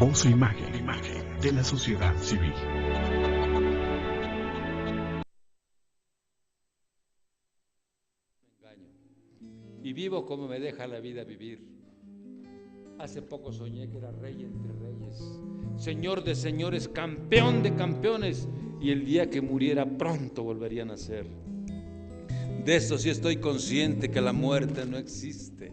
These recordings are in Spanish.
Voz e imagen de la sociedad civil. Y vivo como me deja la vida vivir. Hace poco soñé que era rey entre reyes, señor de señores, campeón de campeones, y el día que muriera pronto volvería a nacer. De esto sí estoy consciente, que la muerte no existe,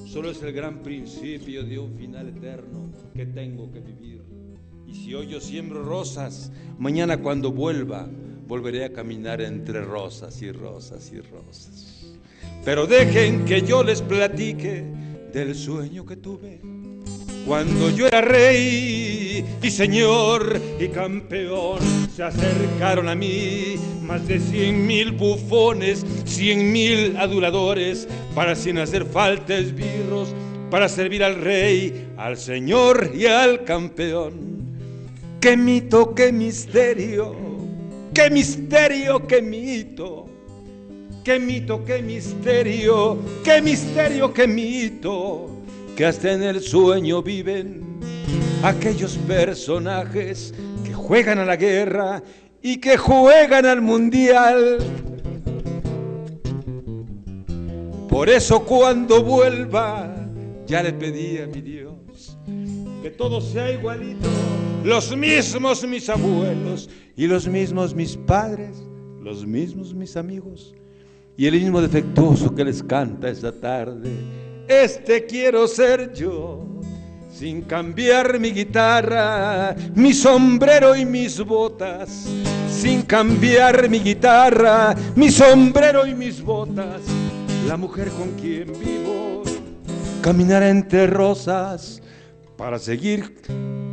solo es el gran principio de un final eterno que tengo que vivir. Y si hoy yo siembro rosas, mañana cuando vuelva, volveré a caminar entre rosas y rosas y rosas. Pero dejen que yo les platique del sueño que tuve cuando yo era rey y señor y campeón. Se acercaron a mí más de 100,000 bufones, 100,000 aduladores, para sin hacer falta esbirros, para servir al rey, al señor y al campeón. ¡Qué mito, qué misterio! ¡Qué misterio, qué mito! ¡Qué mito, qué misterio! ¡Qué misterio, qué mito! Que hasta en el sueño viven aquellos personajes que juegan a la guerra y que juegan al mundial. Por eso cuando vuelva, ya le pedí a mi Dios que todo sea igualito, los mismos mis abuelos y los mismos mis padres, los mismos mis amigos, y el mismo defectuoso que les canta esta tarde. Este quiero ser yo, sin cambiar mi guitarra, mi sombrero y mis botas, sin cambiar mi guitarra, mi sombrero y mis botas. La mujer con quien vivo caminará entre rosas para seguir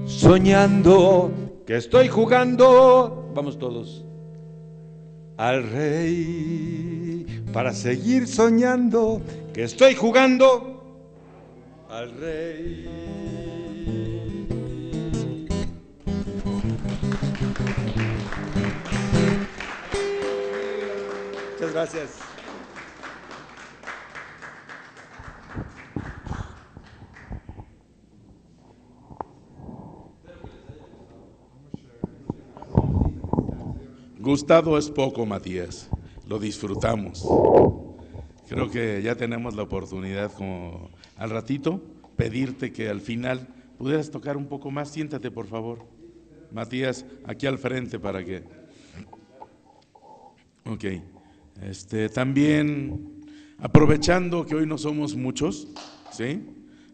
soñando que estoy jugando, vamos todos, al rey, para seguir soñando que estoy jugando al rey. Muchas gracias. Gustado es poco, Matías, lo disfrutamos. Creo que ya tenemos la oportunidad, como al ratito, pedirte que al final pudieras tocar un poco más. Siéntate, por favor, Matías, aquí al frente para que... Ok, también aprovechando que hoy no somos muchos, ¿sí?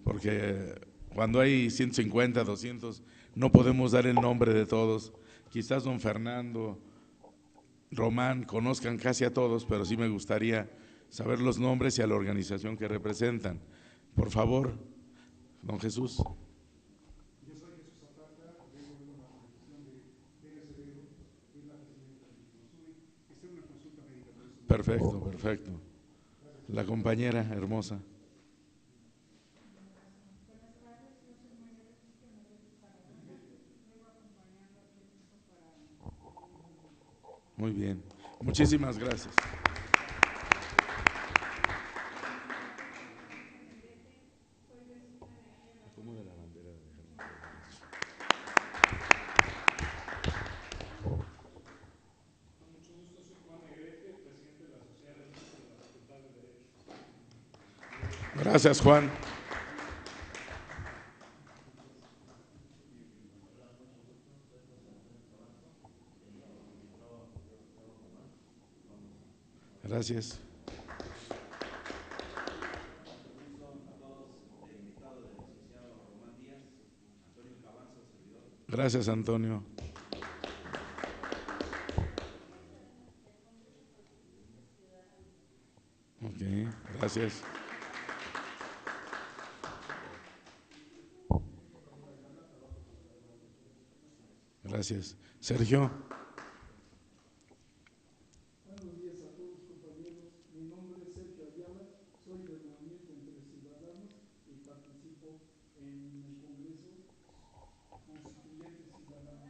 Porque cuando hay 150, 200, no podemos dar el nombre de todos. Quizás don Fernando, Román, conozcan casi a todos, pero sí me gustaría saber los nombres y a la organización que representan. Por favor, don Jesús. Yo soy Jesús Zapata, vengo de una organización de Acevedo, que es la presidenta de Consuri. Esta es una consulta médica. Perfecto, perfecto. La compañera hermosa. Muy bien, muchísimas gracias. Gracias, Juan. Gracias. Gracias, Antonio. Ok, gracias. Gracias. Sergio. Buenos días a todos, compañeros. Mi nombre es Sergio Ayala, soy del Movimiento Entre Ciudadanos y participo en el Congreso Constituyente Ciudadano.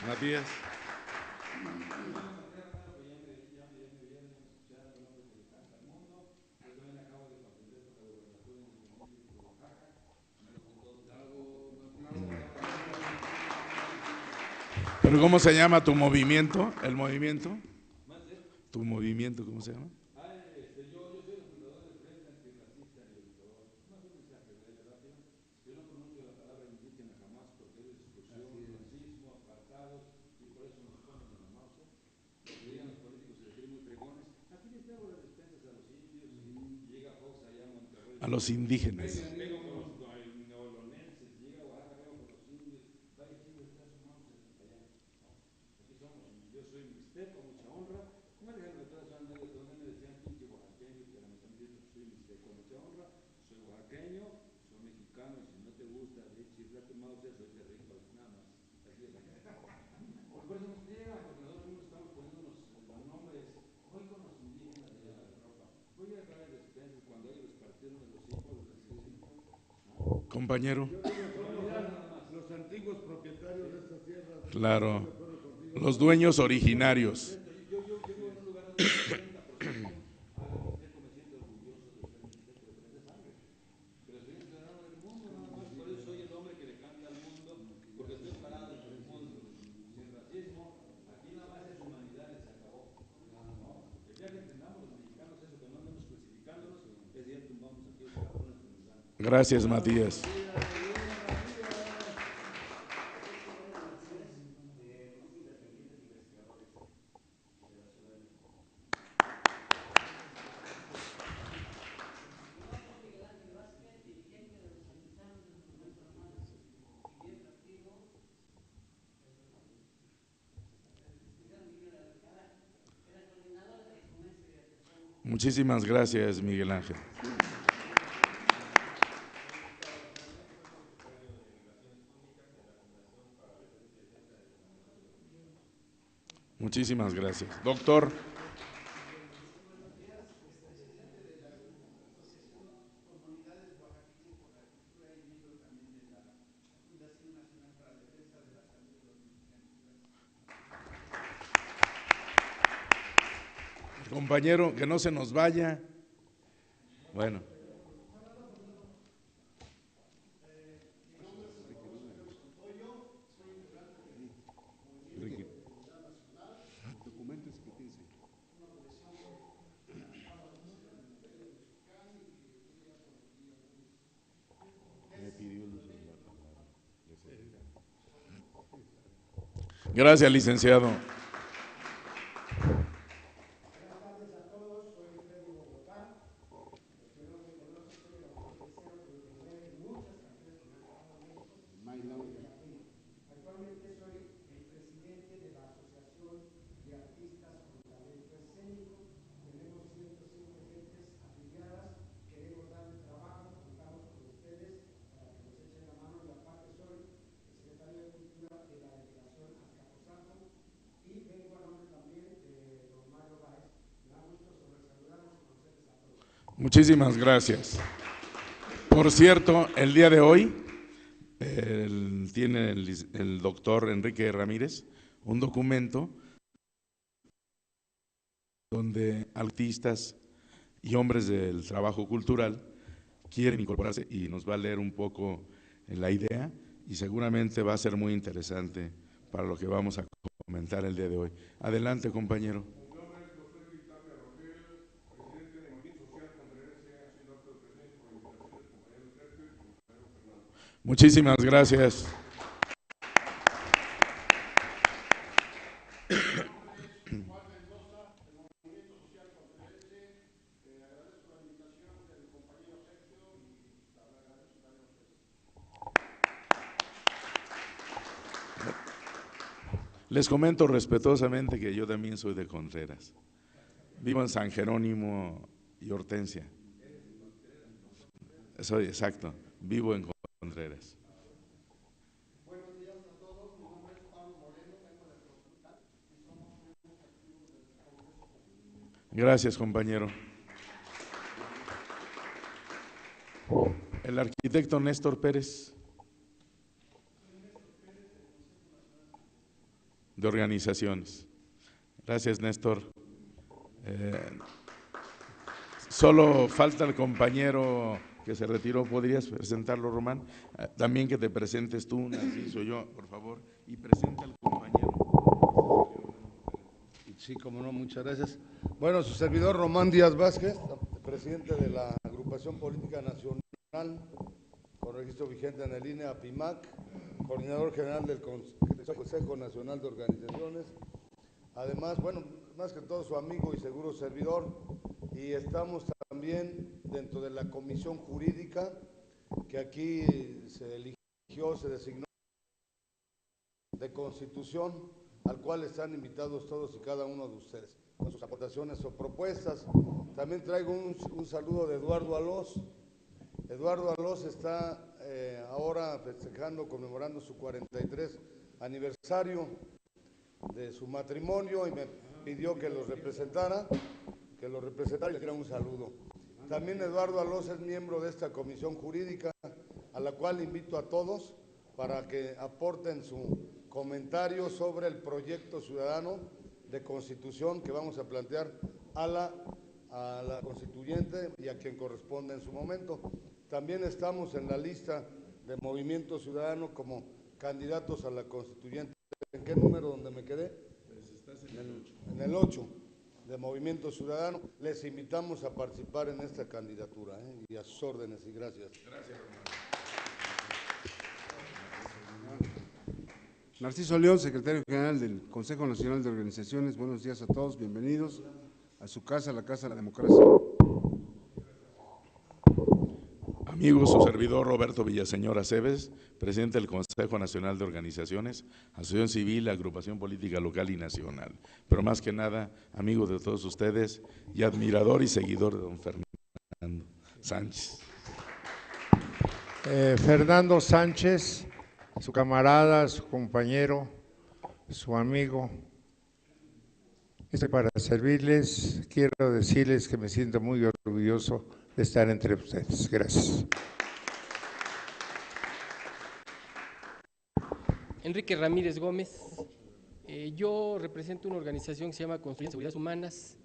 Gracias. Matías. ¿Pero cómo se llama tu movimiento? ¿El movimiento? ¿Tu movimiento cómo se llama? Yo soy el fundador del Frente Antirracista y Educador. Más un mensaje breve, rápido. Yo no pronuncio la palabra indígena jamás porque es exclusión, racismo, apartados, y por eso nos ponen en la mausa. Lo que digan los políticos se creen muy fregones. Aquí les pego las despensas a los indios y llega Fox allá a Monterrey. A los indígenas. Pego con los neolonenses, llega a Oaxaca, pego con los indios. Vaya chido, está su mausa allá. Aquí somos, yo soy mixteco, mucha honra. No me dejan de todas las donde me decían pinche oaxaqueño, que la mitad me dice que soy mixteco, mucha honra. Soy oaxaqueño, soy mexicano, y si no te gusta, de chifla tu mausa, soy terrícola, nada más. Así es acá. Por eso nos llegan, porque nosotros mismos estamos poniéndonos los nombres. Voy con los indígenas de la ropa. Voy a dar despensas cuando ellos les partieron los hijos, los necesito. Compañero. Los antiguos propietarios de estas tierras. Claro, los dueños originarios. Yo vivo en un lugar donde el 30% me siento orgulloso de ser mixteco de frente sangre. Pero soy un ciudadano del mundo, nada más. Por eso soy el hombre que le cambia al mundo, porque estoy parado entre el mundo, sin racismo. Aquí nada más es humanidad y se acabó. ¿No? El día que entendamos los mexicanos eso, que no andemos crucificándonos, ese día tumbamos aquí los cabrones que nos dan. Gracias, Matías. Muchísimas gracias, Miguel Ángel. Muchísimas gracias. Doctor. Compañero, que no se nos vaya. Bueno. Gracias, licenciado. Actualmente soy el presidente de la Asociación de Artistas con Talento Escénico. Tenemos 105 gentes afiliadas, queremos darles trabajo, contamos con ustedes para que nos echen la mano y aparte soy el secretario de Cultura de la delegación Azcapotzalco y vengo a nombre también de don Mario Báez. Me da gusto saludarlos y conocerles a todos. Muchísimas gracias. Por cierto, el día de hoy tiene el doctor Enrique Ramírez un documento donde artistas y hombres del trabajo cultural quieren incorporarse y nos va a leer un poco la idea y seguramente va a ser muy interesante para lo que vamos a comentar el día de hoy. Adelante, compañero. Muchísimas gracias. Les comento respetuosamente que yo también soy de Contreras. Vivo en San Jerónimo y Hortensia. Soy exacto, vivo en Contreras. Buenos días a todos, mi nombre es Pablo Moreno, vengo de Tlaxcala y somos miembros activos del Congreso. Gracias, compañero. El arquitecto Néstor Pérez. De organizaciones. Gracias, Néstor. Solo falta el compañero que se retiró. ¿Podrías presentarlo, Román? También que te presentes tú, Narciso, yo, por favor, y presenta al compañero. Sí, como no, muchas gracias. Bueno, su servidor Román Díaz Vázquez, presidente de la Agrupación Política Nacional, con registro vigente en el INE, APIMAC, coordinador general del Consejo Nacional de Organizaciones. Además, bueno, más que todo su amigo y seguro servidor, y estamos también dentro de la comisión jurídica que aquí se eligió, se designó de Constitución, al cual están invitados todos y cada uno de ustedes con sus aportaciones o propuestas. También traigo un saludo de Eduardo Alós. Eduardo Alós está ahora festejando, conmemorando su 43 aniversario de su matrimonio y me pidió que los representara y le diera un saludo. También Eduardo Alós es miembro de esta comisión jurídica, a la cual invito a todos para que aporten su comentario sobre el proyecto ciudadano de constitución que vamos a plantear a la constituyente y a quien corresponde en su momento. También estamos en la lista de Movimiento Ciudadano como candidatos a la constituyente. ¿En qué número donde me quedé? En el 8 de Movimiento Ciudadano. Les invitamos a participar en esta candidatura y a sus órdenes y gracias. Gracias, Narciso León, secretario general del Consejo Nacional de Organizaciones. Buenos días a todos, bienvenidos a su casa, la Casa de la Democracia. Amigos, su servidor Roberto Villaseñor Aceves, presidente del Consejo Nacional de Organizaciones, Asociación Civil, Agrupación Política Local y Nacional. Pero más que nada, amigo de todos ustedes y admirador y seguidor de don Fernando Sánchez. Fernando Sánchez, su camarada, su compañero, su amigo. Estoy para servirles. Quiero decirles que me siento muy orgulloso de estar entre ustedes. Gracias. Enrique Ramírez Gómez. Yo represento una organización que se llama Construyendo Seguridades Humanas.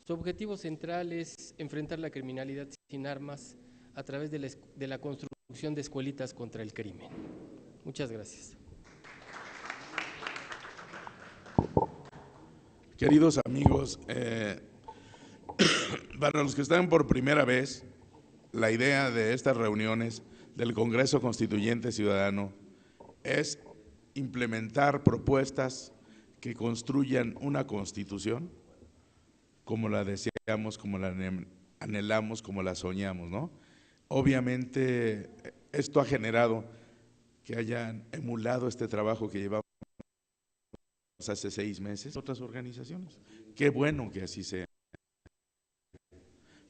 Su objetivo central es enfrentar la criminalidad sin armas a través de la construcción de escuelitas contra el crimen. Muchas gracias. Queridos amigos, para los que están por primera vez, la idea de estas reuniones del Congreso Constituyente Ciudadano es implementar propuestas que construyan una constitución como la deseamos, como la anhelamos, como la soñamos, ¿no? Obviamente, esto ha generado que hayan emulado este trabajo que llevamos hace 6 meses otras organizaciones. Qué bueno que así sea.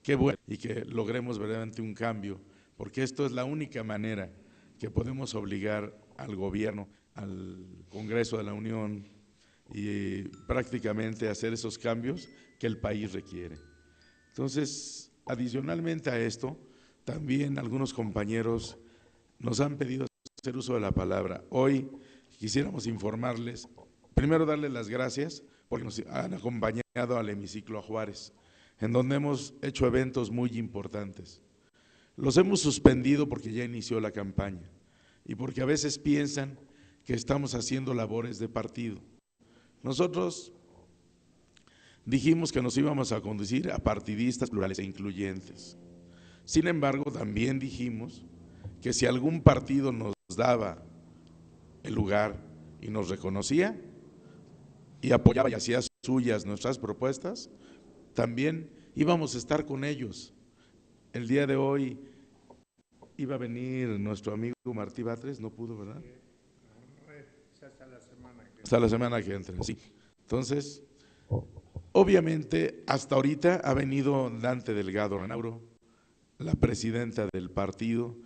Qué bueno y que logremos verdaderamente un cambio, porque esto es la única manera que podemos obligar al gobierno, al Congreso de la Unión y prácticamente hacer esos cambios que el país requiere. Entonces, adicionalmente a esto, también algunos compañeros nos han pedido hacer uso de la palabra. Hoy quisiéramos informarles, primero darles las gracias porque nos han acompañado al hemiciclo a Juárez, en donde hemos hecho eventos muy importantes. Los hemos suspendido porque ya inició la campaña y porque a veces piensan que estamos haciendo labores de partido. Nosotros dijimos que nos íbamos a conducir a partidistas plurales e incluyentes. Sin embargo, también dijimos que si algún partido nos daba el lugar y nos reconocía y apoyaba y hacía suyas nuestras propuestas, también íbamos a estar con ellos. El día de hoy iba a venir nuestro amigo Martí Batres, no pudo, ¿verdad? Hasta la semana que entra, sí. Entonces, obviamente, hasta ahorita ha venido Dante Delgado Renauro, la presidenta del partido,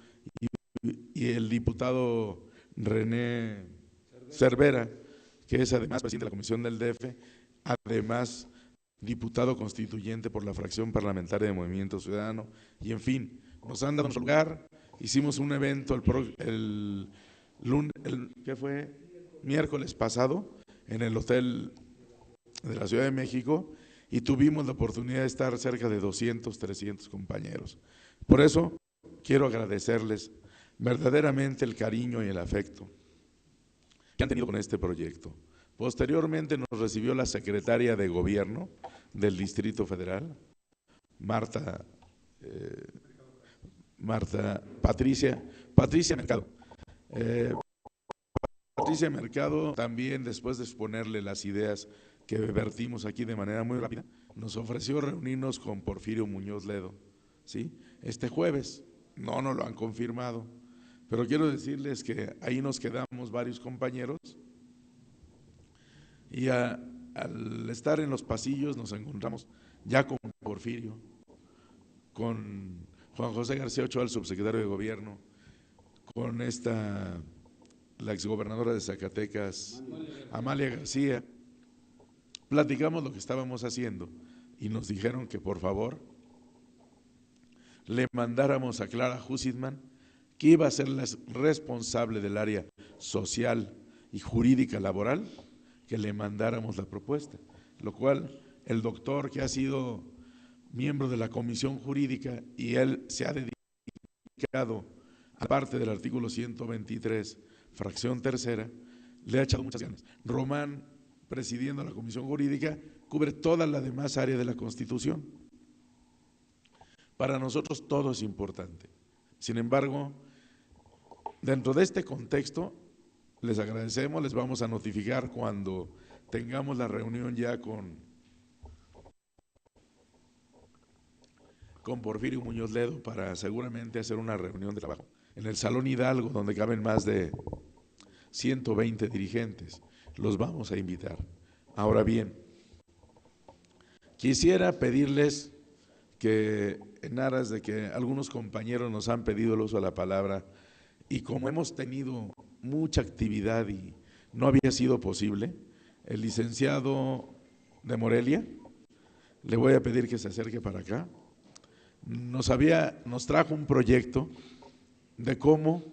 y el diputado René Cervera, que es además presidente de la Comisión del DF, además diputado constituyente por la fracción parlamentaria de Movimiento Ciudadano, y en fin, nos han dado nuestro lugar. Hicimos un evento el miércoles pasado en el hotel de la Ciudad de México y tuvimos la oportunidad de estar cerca de 200, 300 compañeros. Por eso quiero agradecerles verdaderamente el cariño y el afecto que han tenido con este proyecto, Posteriormente nos recibió la secretaria de Gobierno del Distrito Federal, Patricia Mercado. Patricia Mercado también, después de exponerle las ideas que vertimos aquí de manera muy rápida, nos ofreció reunirnos con Porfirio Muñoz Ledo, ¿sí? Este jueves. No nos lo han confirmado, pero quiero decirles que ahí nos quedamos varios compañeros y al estar en los pasillos nos encontramos ya con Porfirio, con Juan José García Ochoa, el subsecretario de Gobierno, con la exgobernadora de Zacatecas, Amalia García. Platicamos lo que estábamos haciendo y nos dijeron que por favor le mandáramos a Clara Hussitman, que iba a ser la responsable del área social y jurídica laboral, que le mandáramos la propuesta, lo cual el doctor, que ha sido miembro de la Comisión Jurídica y él se ha dedicado a parte del artículo 123, fracción tercera, le ha echado muchas ganas. Román, presidiendo la Comisión Jurídica, cubre toda la demás área de la Constitución. Para nosotros todo es importante. Sin embargo, dentro de este contexto, les agradecemos, les vamos a notificar cuando tengamos la reunión ya con Porfirio Muñoz Ledo para seguramente hacer una reunión de trabajo en el Salón Hidalgo, donde caben más de 120 dirigentes. Los vamos a invitar. Ahora bien, quisiera pedirles que en aras de que algunos compañeros nos han pedido el uso de la palabra y como hemos tenido mucha actividad y no había sido posible, el licenciado de Morelia, le voy a pedir que se acerque para acá. Nos trajo un proyecto de cómo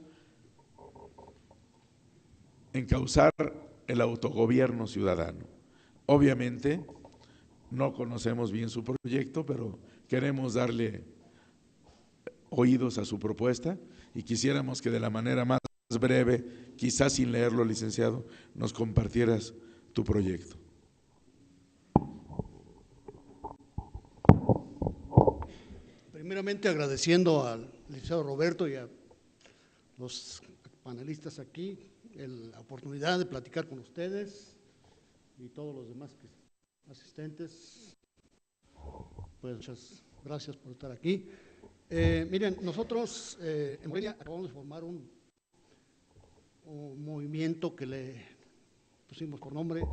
encauzar el autogobierno ciudadano. Obviamente no conocemos bien su proyecto, pero queremos darle oídos a su propuesta y quisiéramos que de la manera más breve, quizás sin leerlo, licenciado, nos compartieras tu proyecto. Primeramente agradeciendo al licenciado Roberto y a los panelistas aquí la oportunidad de platicar con ustedes y todos los demás asistentes. Pues muchas gracias por estar aquí. Miren, nosotros en Morelia acabamos de formar un movimiento que le pusimos por nombre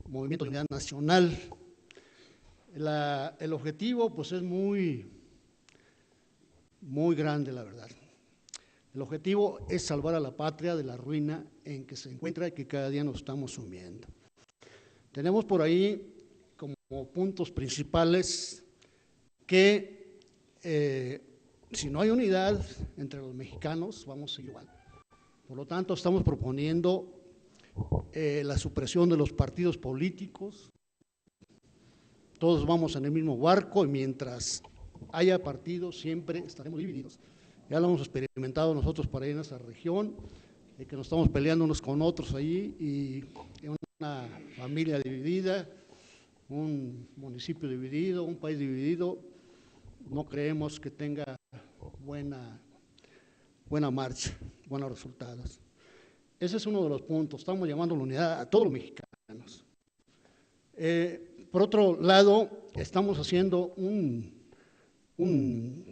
Movimiento de Unidad Nacional. El objetivo pues es muy grande, la verdad. El objetivo es salvar a la patria de la ruina en que se encuentra y que cada día nos estamos sumiendo. Tenemos por ahí como puntos principales que si no hay unidad entre los mexicanos, vamos igual. Por lo tanto, estamos proponiendo la supresión de los partidos políticos. Todos vamos en el mismo barco y mientras haya partidos siempre estaremos divididos. Ya lo hemos experimentado nosotros para ir en esa región, que nos estamos peleando unos con otros allí y una familia dividida, un municipio dividido, un país dividido, no creemos que tenga buena marcha, buenos resultados. Ese es uno de los puntos, estamos llamando la unidad a todos los mexicanos. Por otro lado, estamos haciendo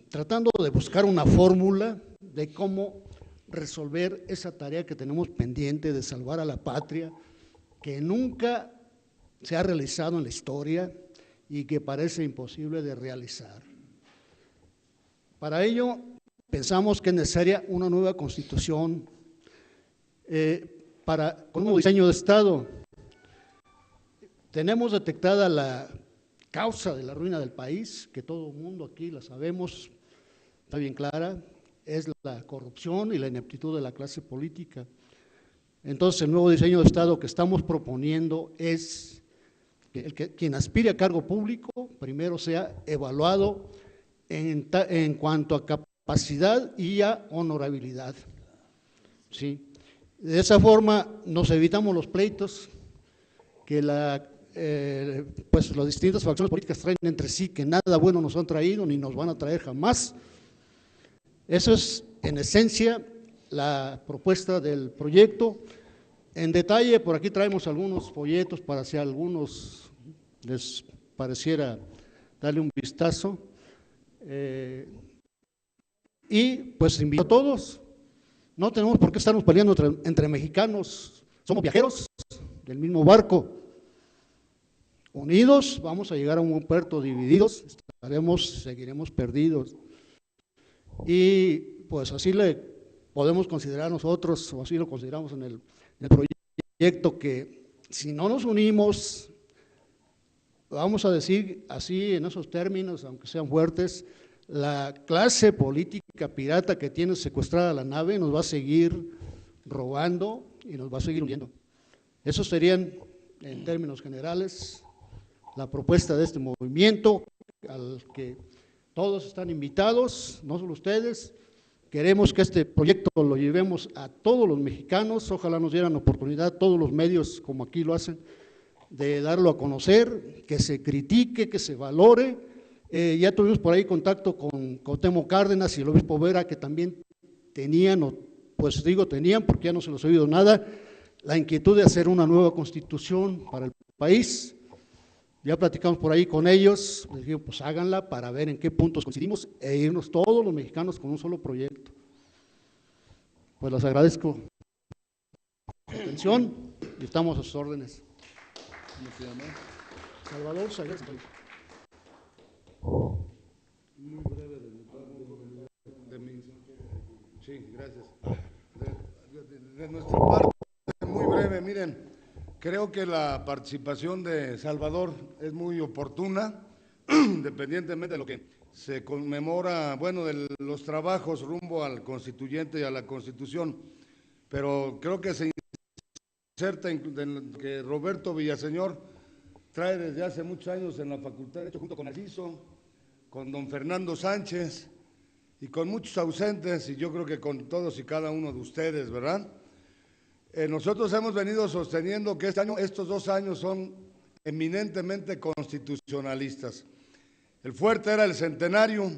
tratando de buscar una fórmula de cómo resolver esa tarea que tenemos pendiente de salvar a la patria, que nunca se ha realizado en la historia y que parece imposible de realizar. Para ello, pensamos que es necesaria una nueva constitución con un nuevo diseño de Estado. Tenemos detectada la causa de la ruina del país, que todo el mundo aquí la sabemos, está bien clara, es la corrupción y la ineptitud de la clase política. Entonces, el nuevo diseño de Estado que estamos proponiendo es que quien aspire a cargo público primero sea evaluado en cuanto a capacidad y a honorabilidad. ¿Sí? De esa forma nos evitamos los pleitos que pues las distintas facciones políticas traen entre sí, que nada bueno nos han traído ni nos van a traer jamás. Eso es, en esencia, la propuesta del proyecto. En detalle, por aquí traemos algunos folletos para si a algunos les pareciera darle un vistazo. Y pues invito a todos, no tenemos por qué estarnos peleando entre mexicanos, somos viajeros del mismo barco, unidos vamos a llegar a un puerto, divididos seguiremos perdidos. Y pues así le podemos considerar nosotros, o así lo consideramos en el proyecto, que si no nos unimos, vamos a decir así en esos términos, aunque sean fuertes, la clase política pirata que tiene secuestrada la nave nos va a seguir robando y nos va a seguir hundiendo. Esos serían, en términos generales, la propuesta de este movimiento, al que todos están invitados, no solo ustedes. Queremos que este proyecto lo llevemos a todos los mexicanos, ojalá nos dieran oportunidad, todos los medios como aquí lo hacen, de darlo a conocer, que se critique, que se valore. Ya tuvimos por ahí contacto con Cuauhtémoc Cárdenas y el obispo Vera, que también tenían, pues digo tenían porque ya no se los he oído nada, la inquietud de hacer una nueva constitución para el país. Ya platicamos por ahí con ellos, les digo, pues háganla para ver en qué puntos coincidimos e irnos todos los mexicanos con un solo proyecto. Pues les agradezco su atención y estamos a sus órdenes. ¿Cómo se llama? Salvador Sayas. Muy breve de mi. Sí, gracias. De nuestra parte, muy breve, miren, creo que la participación de Salvador es muy oportuna, independientemente de lo que se conmemora, bueno, de los trabajos rumbo al constituyente y a la Constitución, pero creo que se inserta en que Roberto Villaseñor trae desde hace muchos años en la Facultad de Derecho, junto con Narciso, con don Fernando Sánchez y con muchos ausentes, y yo creo que con todos y cada uno de ustedes, ¿verdad? Nosotros hemos venido sosteniendo que estos 2 años son eminentemente constitucionalistas. El fuerte era el centenario,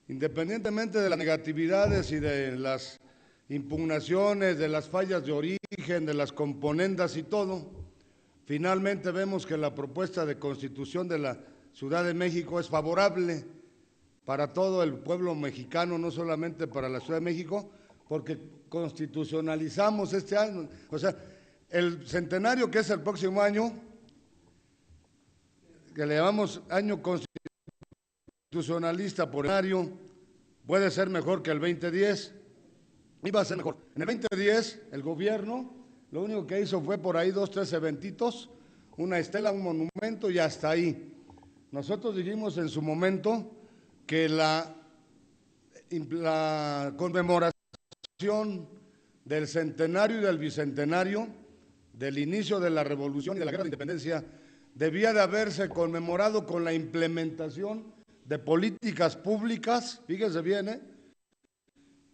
independientemente de las negatividades y de las impugnaciones, de las fallas de origen, de las componendas y todo. Finalmente vemos que la propuesta de constitución de la Ciudad de México es favorable para todo el pueblo mexicano, no solamente para la Ciudad de México, porque constitucionalizamos este año. O sea, el centenario, que es el próximo año, que le llamamos año constitucionalista por el año, puede ser mejor que el 2010, iba a ser mejor. En el 2010, el gobierno lo único que hizo fue por ahí 2, 3 eventitos, una estela, un monumento y hasta ahí. Nosotros dijimos en su momento que la conmemoración del centenario y del bicentenario del inicio de la Revolución y de la Guerra de Independencia debía de haberse conmemorado con la implementación de políticas públicas, fíjese bien,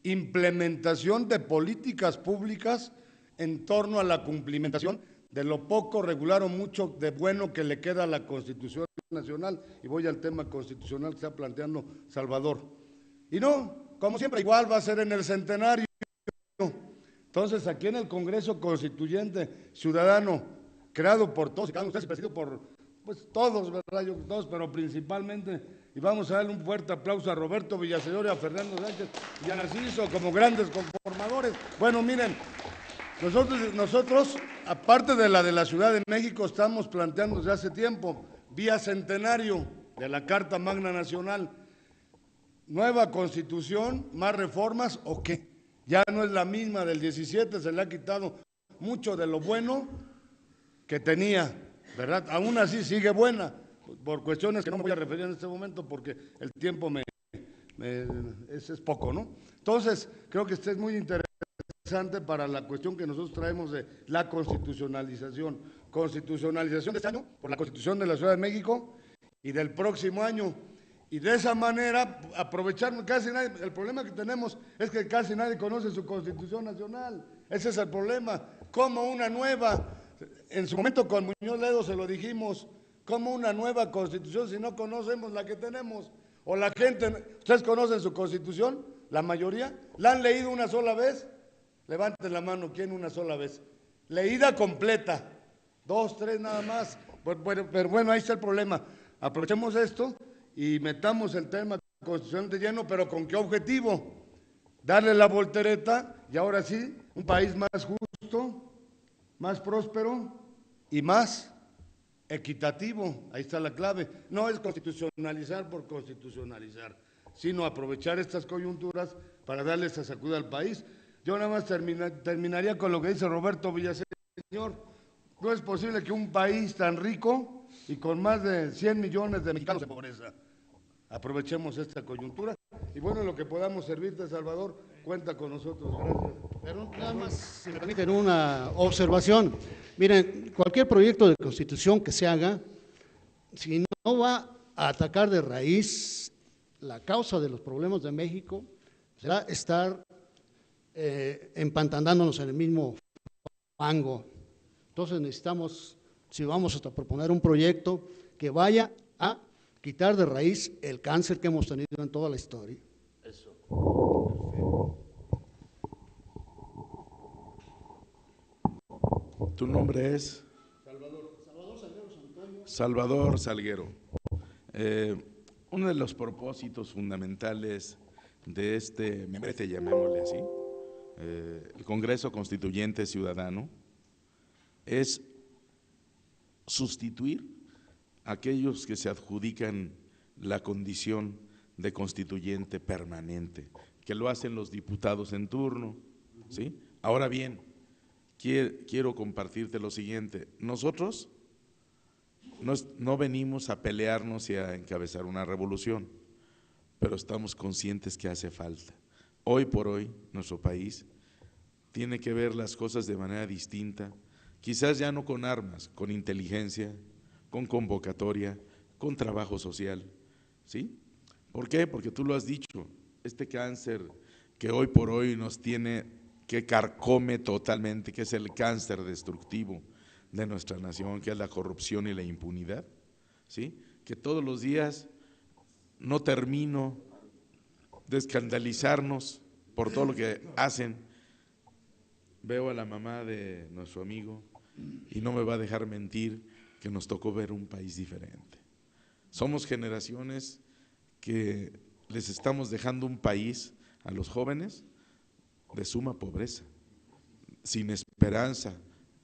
implementación de políticas públicas en torno a la cumplimentación de lo poco, regular o mucho de bueno que le queda a la Constitución Nacional, y voy al tema constitucional que está planteando Salvador. Y no, como siempre, igual va a ser en el centenario. Entonces, aquí en el Congreso Constituyente Ciudadano, creado por todos y cada uno de ustedes, presidido por pues todos, ¿verdad? Yo todos, pero principalmente, y vamos a darle un fuerte aplauso a Roberto Villaseñor y a Fernando Sánchez y a Narciso como grandes conformadores. Bueno, miren, nosotros, aparte de la Ciudad de México, estamos planteando desde hace tiempo, vía centenario de la Carta Magna Nacional, nueva Constitución, más reformas, ¿o qué? Ya no es la misma del 17, se le ha quitado mucho de lo bueno que tenía, ¿verdad? Aún así sigue buena, por cuestiones que no me voy a referir en este momento porque el tiempo es poco, ¿no? Entonces, creo que este es muy interesante para la cuestión que nosotros traemos de la constitucionalización. Constitucionalización de este año por la Constitución de la Ciudad de México y del próximo año. Y de esa manera aprovechar, casi nadie, el problema que tenemos es que casi nadie conoce su Constitución Nacional. Ese es el problema. Como una nueva, en su momento con Muñoz Ledo se lo dijimos, ¿cómo una nueva constitución si no conocemos la que tenemos? O la gente, ¿ustedes conocen su constitución? La mayoría, ¿la han leído una sola vez? Levanten la mano, ¿quién una sola vez? Leída completa, 2, 3 nada más. Pero bueno, ahí está el problema. Aprovechemos esto y metamos el tema constitucional de lleno, pero ¿con qué objetivo? Darle la voltereta y ahora sí, un país más justo, más próspero y más equitativo. Ahí está la clave. No es constitucionalizar por constitucionalizar, sino aprovechar estas coyunturas para darle esa sacudida al país. Yo nada más terminaría con lo que dice Roberto Villaseñor. No es posible que un país tan rico y con más de 100 millones de mexicanos en pobreza. Aprovechemos esta coyuntura y bueno, lo que podamos servirte, Salvador, cuenta con nosotros. Gracias. Pero nada más, si me permiten una observación. Miren, cualquier proyecto de constitución que se haga, si no va a atacar de raíz la causa de los problemas de México, será estar empantanándonos en el mismo fango. Entonces necesitamos, si vamos a proponer un proyecto que vaya a quitar de raíz el cáncer que hemos tenido en toda la historia. Eso. ¿Tu nombre es? Salvador Salguero Santoyo. Salvador Salguero. Uno de los propósitos fundamentales de este membrete, llamémosle así, el Congreso Constituyente Ciudadano, es sustituir a aquellos que se adjudican la condición de constituyente permanente, que lo hacen los diputados en turno, ¿sí? Ahora bien, quiero compartirte lo siguiente: nosotros no venimos a pelearnos y a encabezar una revolución, pero estamos conscientes que hace falta. Hoy por hoy, nuestro país tiene que ver las cosas de manera distinta, quizás ya no con armas, con inteligencia, con convocatoria, con trabajo social, ¿sí? ¿Por qué? Porque tú lo has dicho, este cáncer que hoy por hoy nos tiene, que carcome totalmente, que es el cáncer destructivo de nuestra nación, que es la corrupción y la impunidad, ¿sí? Que todos los días no termino de escandalizarnos por todo lo que hacen. Veo a la mamá de nuestro amigo y no me va a dejar mentir que nos tocó ver un país diferente. Somos generaciones que les estamos dejando un país a los jóvenes de suma pobreza, sin esperanza,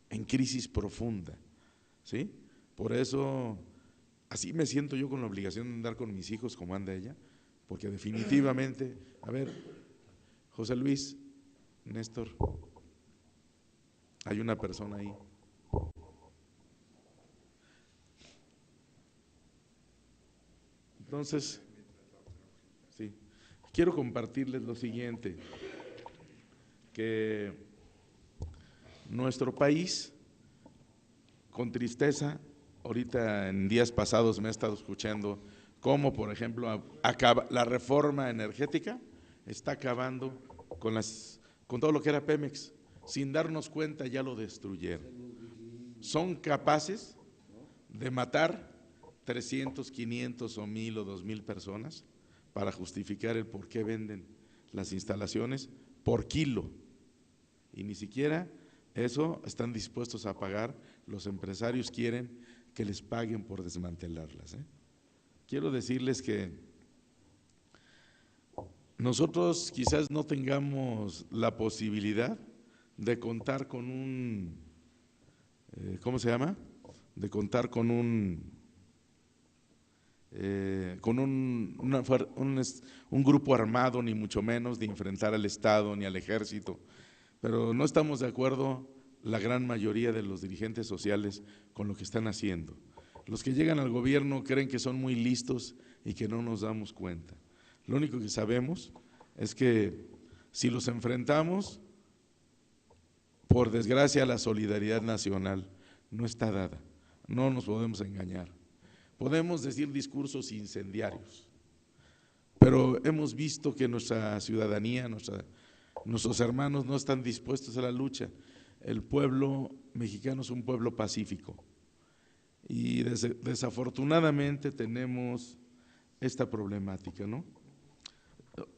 en crisis profunda, ¿sí? Por eso, así me siento yo con la obligación de andar con mis hijos como anda ella, porque definitivamente, a ver, José Luis, Néstor, hay una persona ahí. Entonces, sí, quiero compartirles lo siguiente, que nuestro país, con tristeza, ahorita en días pasados me he estado escuchando cómo, por ejemplo, la reforma energética está acabando con todo lo que era Pemex. Sin darnos cuenta ya lo destruyeron. Son capaces de matar 300, 500 o 1000 o 2000 personas para justificar el por qué venden las instalaciones por kilo. Y ni siquiera eso están dispuestos a pagar. Los empresarios quieren que les paguen por desmantelarlas, ¿eh? Quiero decirles que nosotros quizás no tengamos la posibilidad de contar con un, ¿cómo se llama? De contar con un grupo armado, ni mucho menos, de enfrentar al Estado ni al Ejército, pero no estamos de acuerdo la gran mayoría de los dirigentes sociales con lo que están haciendo. Los que llegan al gobierno creen que son muy listos y que no nos damos cuenta. Lo único que sabemos es que si los enfrentamos, por desgracia, la solidaridad nacional no está dada, no nos podemos engañar. Podemos decir discursos incendiarios, pero hemos visto que nuestra ciudadanía, nuestros hermanos no están dispuestos a la lucha el pueblo mexicano es un pueblo pacífico y desafortunadamente tenemos esta problemática, ¿no?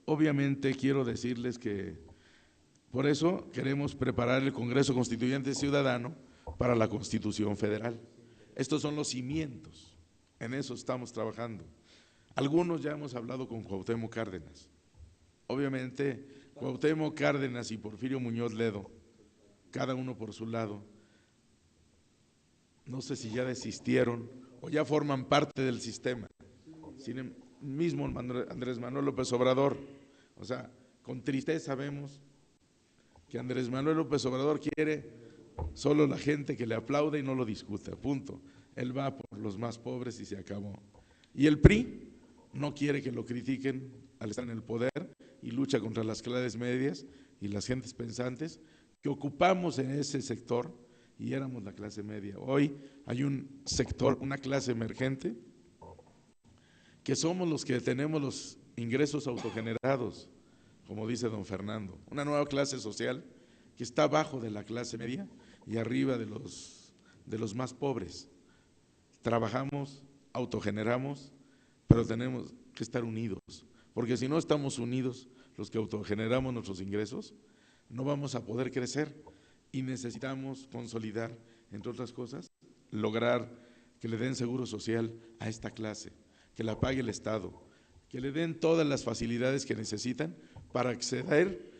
Obviamente quiero decirles que por eso queremos preparar el Congreso Constituyente Ciudadano para la Constitución Federal. Estos son los cimientos, en eso estamos trabajando. Algunos ya hemos hablado con Cuauhtémoc Cárdenas. Obviamente Cuauhtémoc Cárdenas y Porfirio Muñoz Ledo, cada uno por su lado, no sé si ya desistieron o ya forman parte del sistema. Sin el mismo Andrés Manuel López Obrador, o sea, con tristeza vemos que Andrés Manuel López Obrador quiere solo la gente que le aplaude y no lo discute, punto. Él va por los más pobres y se acabó. Y el PRI no quiere que lo critiquen al estar en el poder y lucha contra las clases medias y las gentes pensantes que ocupamos en ese sector y éramos la clase media. Hoy hay un sector, una clase emergente, que somos los que tenemos los ingresos autogenerados, como dice don Fernando, una nueva clase social que está abajo de la clase media y arriba de los más pobres. Trabajamos, autogeneramos, pero tenemos que estar unidos, porque si no estamos unidos, los que autogeneramos nuestros ingresos, no vamos a poder crecer y necesitamos consolidar, entre otras cosas, lograr que le den seguro social a esta clase, que la pague el Estado, que le den todas las facilidades que necesitan para acceder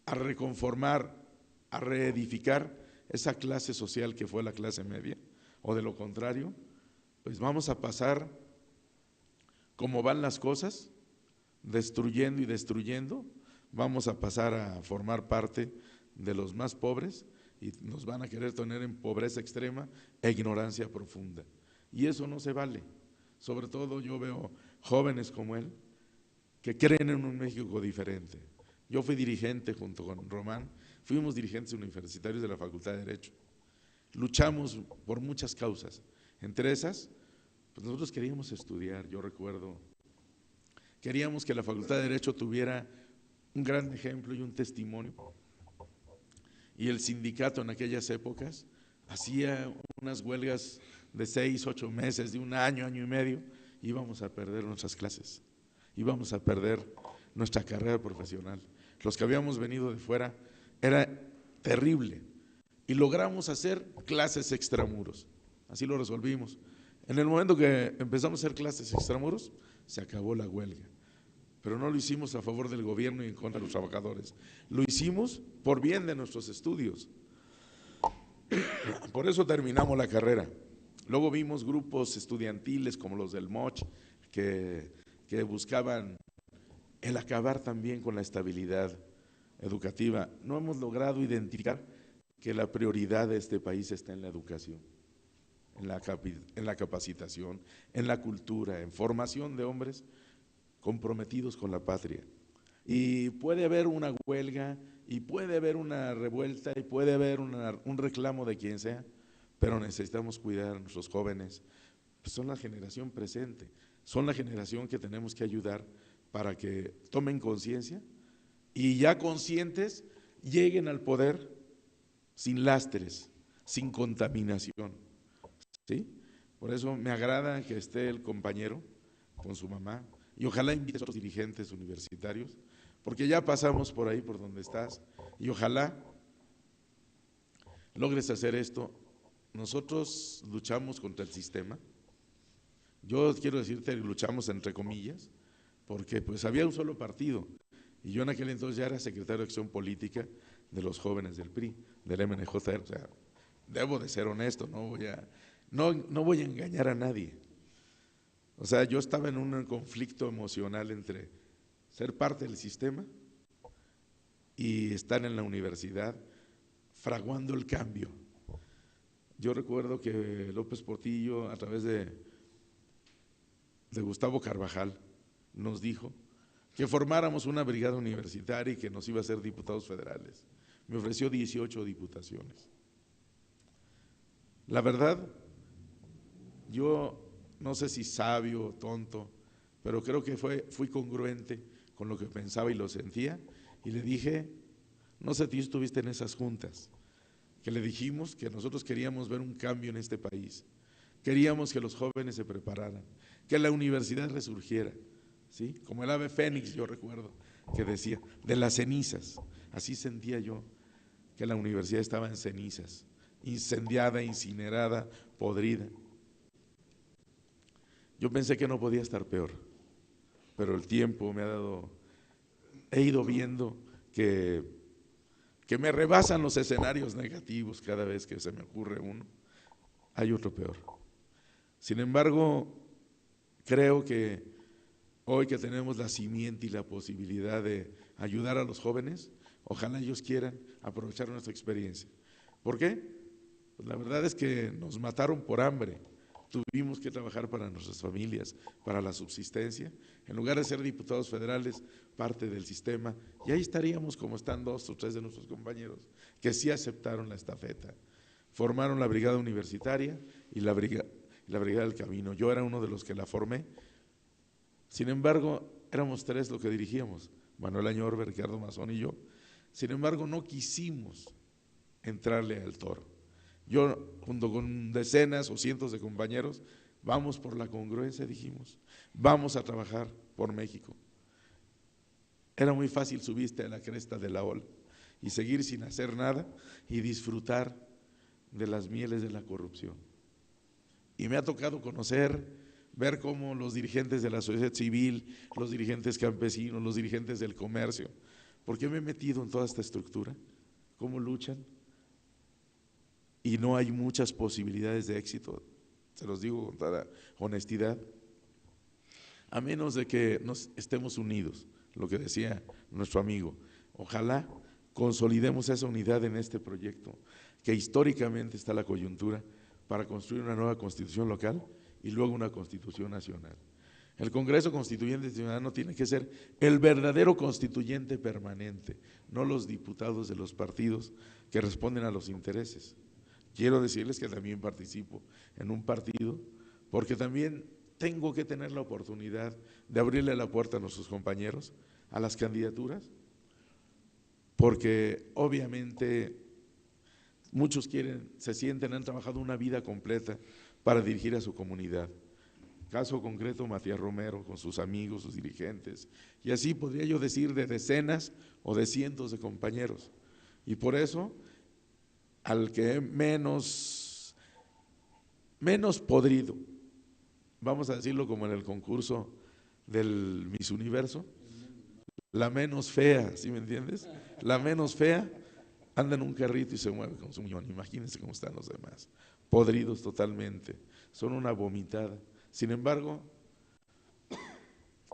a reconformar, a reedificar esa clase social que fue la clase media, o de lo contrario, pues vamos a pasar, como van las cosas, destruyendo y destruyendo, vamos a pasar a formar parte de los más pobres y nos van a querer tener en pobreza extrema e ignorancia profunda. Y eso no se vale. Sobre todo yo veo jóvenes como él que creen en un México diferente. Yo fui dirigente junto con Román, fuimos dirigentes universitarios de la Facultad de Derecho. Luchamos por muchas causas, entre esas, pues nosotros queríamos estudiar, yo recuerdo, queríamos que la Facultad de Derecho tuviera un gran ejemplo y un testimonio. Y el sindicato en aquellas épocas hacía unas huelgas de 6, 8 meses, de un año, año y medio, íbamos a perder nuestras clases, íbamos a perder nuestra carrera profesional. Los que habíamos venido de fuera, era terrible. Y logramos hacer clases extramuros, así lo resolvimos. En el momento que empezamos a hacer clases extramuros, se acabó la huelga. Pero no lo hicimos a favor del gobierno y en contra de los trabajadores. Lo hicimos por bien de nuestros estudios. Por eso terminamos la carrera. Luego vimos grupos estudiantiles como los del MOCH que buscaban el acabar también con la estabilidad educativa. No hemos logrado identificar que la prioridad de este país está en la educación, en la capacitación, en la cultura, en formación de hombres comprometidos con la patria. Y puede haber una huelga, y puede haber una revuelta, y puede haber un reclamo de quien sea, pero necesitamos cuidar a nuestros jóvenes, pues son la generación presente, son la generación que tenemos que ayudar para que tomen conciencia y ya conscientes lleguen al poder sin lastres, sin contaminación, ¿sí? Por eso me agrada que esté el compañero con su mamá, y ojalá invite a otros dirigentes universitarios, porque ya pasamos por ahí, por donde estás, y ojalá logres hacer esto. Nosotros luchamos contra el sistema, yo quiero decirte que luchamos entre comillas, porque pues había un solo partido, y yo en aquel entonces ya era secretario de Acción Política de los jóvenes del PRI, del MNJR, o sea, debo de ser honesto, no voy a engañar a nadie. O sea, yo estaba en un conflicto emocional entre ser parte del sistema y estar en la universidad fraguando el cambio. Yo recuerdo que López Portillo, a través de Gustavo Carvajal, nos dijo que formáramos una brigada universitaria y que nos iba a hacer diputados federales. Me ofreció 18 diputaciones. La verdad, yo no sé si sabio o tonto, pero creo que fui congruente con lo que pensaba y lo sentía, y le dije, no sé si tú estuviste en esas juntas, que le dijimos que nosotros queríamos ver un cambio en este país, queríamos que los jóvenes se prepararan, que la universidad resurgiera, ¿sí? Como el ave fénix, yo recuerdo que decía, de las cenizas, así sentía yo que la universidad estaba en cenizas, incendiada, incinerada, podrida. Yo pensé que no podía estar peor, pero el tiempo me ha dado, he ido viendo que me rebasan los escenarios negativos cada vez que se me ocurre uno, hay otro peor. Sin embargo, creo que hoy que tenemos la simiente y la posibilidad de ayudar a los jóvenes, ojalá ellos quieran aprovechar nuestra experiencia. ¿Por qué? Pues la verdad es que nos mataron por hambre, tuvimos que trabajar para nuestras familias, para la subsistencia, en lugar de ser diputados federales, parte del sistema, y ahí estaríamos como están 2 o 3 de nuestros compañeros, que sí aceptaron la estafeta, formaron la brigada universitaria y la brigada del camino. Yo era uno de los que la formé, sin embargo, éramos 3 los que dirigíamos, Manuel Añorbe, Ricardo Mazón y yo, sin embargo, no quisimos entrarle al toro. Yo, junto con decenas o cientos de compañeros, vamos por la congruencia, dijimos, vamos a trabajar por México. Era muy fácil subirte a la cresta de la ola y seguir sin hacer nada y disfrutar de las mieles de la corrupción. Y me ha tocado conocer, ver cómo los dirigentes de la sociedad civil, los dirigentes campesinos, los dirigentes del comercio, porque me he metido en toda esta estructura, cómo luchan, y no hay muchas posibilidades de éxito, se los digo con toda honestidad, a menos de que nos estemos unidos, lo que decía nuestro amigo. Ojalá consolidemos esa unidad en este proyecto, que históricamente está la coyuntura para construir una nueva constitución local y luego una constitución nacional. El Congreso Constituyente Ciudadano tiene que ser el verdadero constituyente permanente, no los diputados de los partidos que responden a los intereses. Quiero decirles que también participo en un partido, porque también tengo que tener la oportunidad de abrirle la puerta a nuestros compañeros a las candidaturas, porque obviamente muchos se sienten, han trabajado una vida completa para dirigir a su comunidad. Caso concreto, Matías Romero con sus amigos, sus dirigentes, y así podría yo decir de decenas o de cientos de compañeros. Y por eso, al que menos podrido, vamos a decirlo como en el concurso del Miss Universo, la menos fea, ¿sí me entiendes? La menos fea anda en un carrito y se mueve con su muñón. Imagínense cómo están los demás, podridos totalmente, son una vomitada. Sin embargo,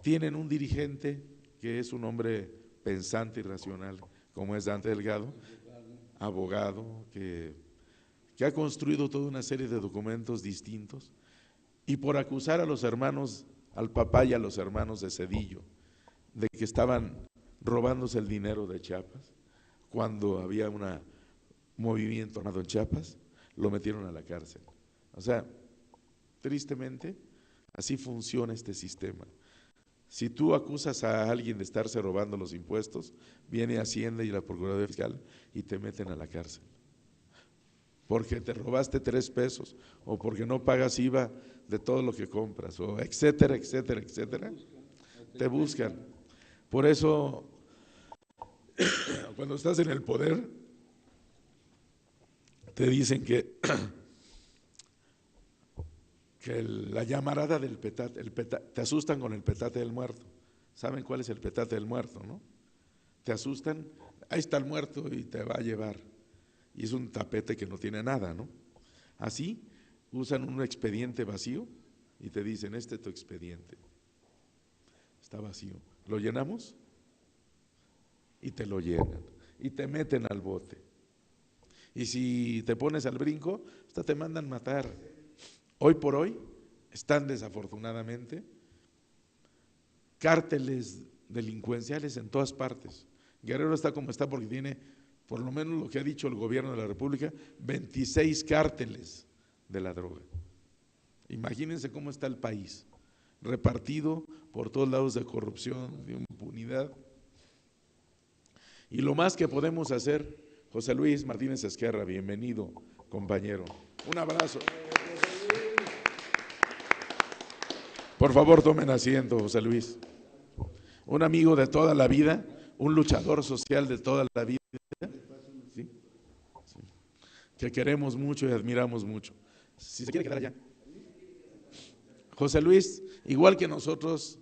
tienen un dirigente que es un hombre pensante y racional, como es Dante Delgado, abogado, que ha construido toda una serie de documentos distintos, y por acusar a los hermanos, al papá y a los hermanos de Zedillo, de que estaban robándose el dinero de Chiapas, cuando había un movimiento armado en Chiapas, lo metieron a la cárcel. O sea, tristemente, así funciona este sistema. Si tú acusas a alguien de estarse robando los impuestos, viene Hacienda y la Procuraduría Fiscal y te meten a la cárcel. Porque te robaste 3 pesos, o porque no pagas IVA de todo lo que compras, o etcétera, etcétera, etcétera, te buscan. Por eso, cuando estás en el poder, te dicen que la llamarada del petate, te asustan con el petate del muerto. ¿Saben cuál es el petate del muerto, no? Te asustan, ahí está el muerto y te va a llevar. Y es un tapete que no tiene nada, ¿no? Así usan un expediente vacío y te dicen, este es tu expediente, está vacío. ¿Lo llenamos? Y te lo llenan y te meten al bote. Y si te pones al brinco, hasta te mandan matar. Hoy por hoy están desafortunadamente cárteles delincuenciales en todas partes. Guerrero está como está porque tiene, por lo menos lo que ha dicho el gobierno de la República, 26 cárteles de la droga. Imagínense cómo está el país, repartido por todos lados de corrupción, de impunidad. Y lo más que podemos hacer José Luis Martínez Ezquerra, bienvenido, compañero. Un abrazo. Por favor, tomen asiento, José Luis. Un amigo de toda la vida, un luchador social de toda la vida, ¿sí? Sí. Que queremos mucho y admiramos mucho. Si se quiere quedar allá. José Luis, igual que nosotros,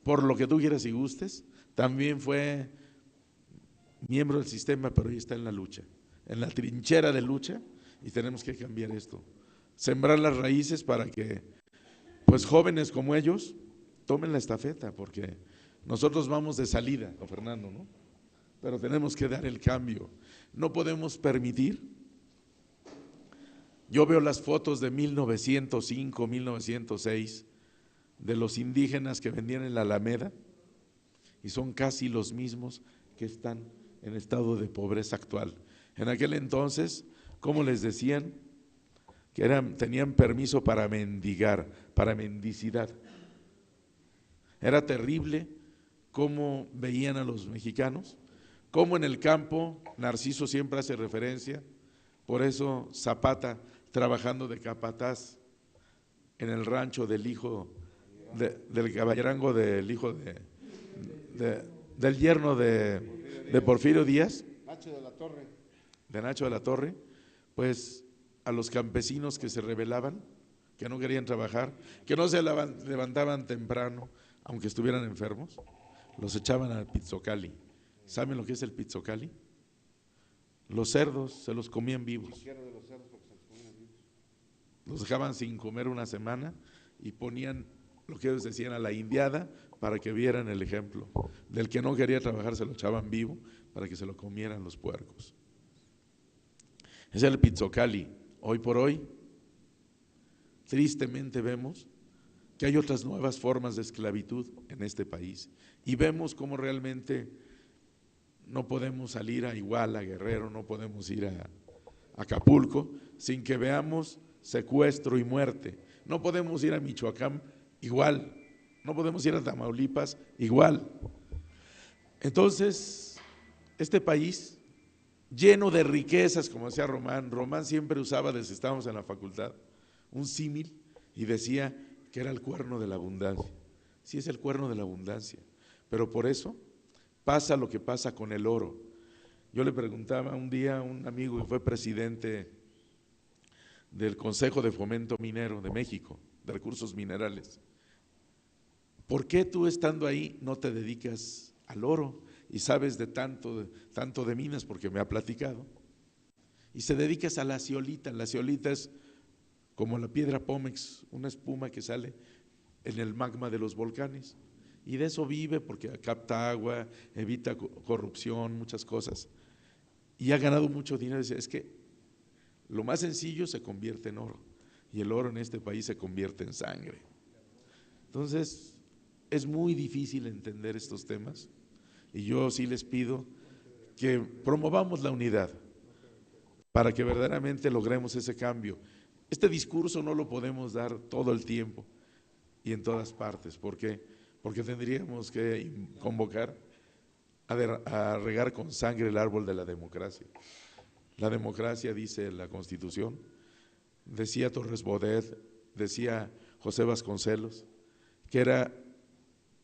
por lo que tú quieras y gustes, también fue miembro del sistema, pero hoy está en la lucha, en la trinchera de lucha, y tenemos que cambiar esto. Sembrar las raíces para que, pues, jóvenes como ellos tomen la estafeta, porque nosotros vamos de salida, don Fernando, ¿no? Pero tenemos que dar el cambio. No podemos permitir. Yo veo las fotos de 1905, 1906, de los indígenas que vendían en la Alameda, y son casi los mismos que están en estado de pobreza actual. En aquel entonces, ¿cómo les decían? Que tenían permiso para mendigar, para mendicidad. Era terrible cómo veían a los mexicanos, cómo en el campo, Narciso siempre hace referencia, por eso Zapata trabajando de capataz en el rancho del hijo, del caballerango del hijo del yerno de Porfirio Díaz, Nacho de la Torre. de Nacho de la Torre, pues a los campesinos que se rebelaban, que no querían trabajar, que no se levantaban temprano, aunque estuvieran enfermos, los echaban al pizzocali. ¿Saben lo que es el pizzocali? Los cerdos se los comían vivos. Los dejaban sin comer una semana y ponían lo que ellos decían a la indiada para que vieran el ejemplo. Del que no quería trabajar se lo echaban vivo para que se lo comieran los puercos. Es el pizzocali. Hoy por hoy, tristemente vemos que hay otras nuevas formas de esclavitud en este país y vemos cómo realmente no podemos salir a Iguala, Guerrero, no podemos ir a Acapulco sin que veamos secuestro y muerte. No podemos ir a Michoacán igual, no podemos ir a Tamaulipas igual. Entonces, este país lleno de riquezas, como decía Román siempre usaba desde que estábamos en la facultad un símil y decía que era el cuerno de la abundancia. Sí, es el cuerno de la abundancia, pero por eso pasa lo que pasa con el oro. Yo le preguntaba un día a un amigo que fue presidente del Consejo de Fomento Minero de México, de recursos minerales, ¿por qué tú estando ahí no te dedicas al oro y sabes de tanto de minas? Porque me ha platicado. Y se dedicas a la zeolita. La zeolita es como la piedra pómex, una espuma que sale en el magma de los volcanes. Y de eso vive porque capta agua, evita corrupción, muchas cosas. Y ha ganado mucho dinero. Es que lo más sencillo se convierte en oro. Y el oro en este país se convierte en sangre. Entonces, es muy difícil entender estos temas. Y yo sí les pido que promovamos la unidad para que verdaderamente logremos ese cambio. Este discurso no lo podemos dar todo el tiempo y en todas partes. ¿Por qué? Porque tendríamos que convocar a regar con sangre el árbol de la democracia. La democracia, dice la Constitución, decía Torres Bodet, decía José Vasconcelos, que era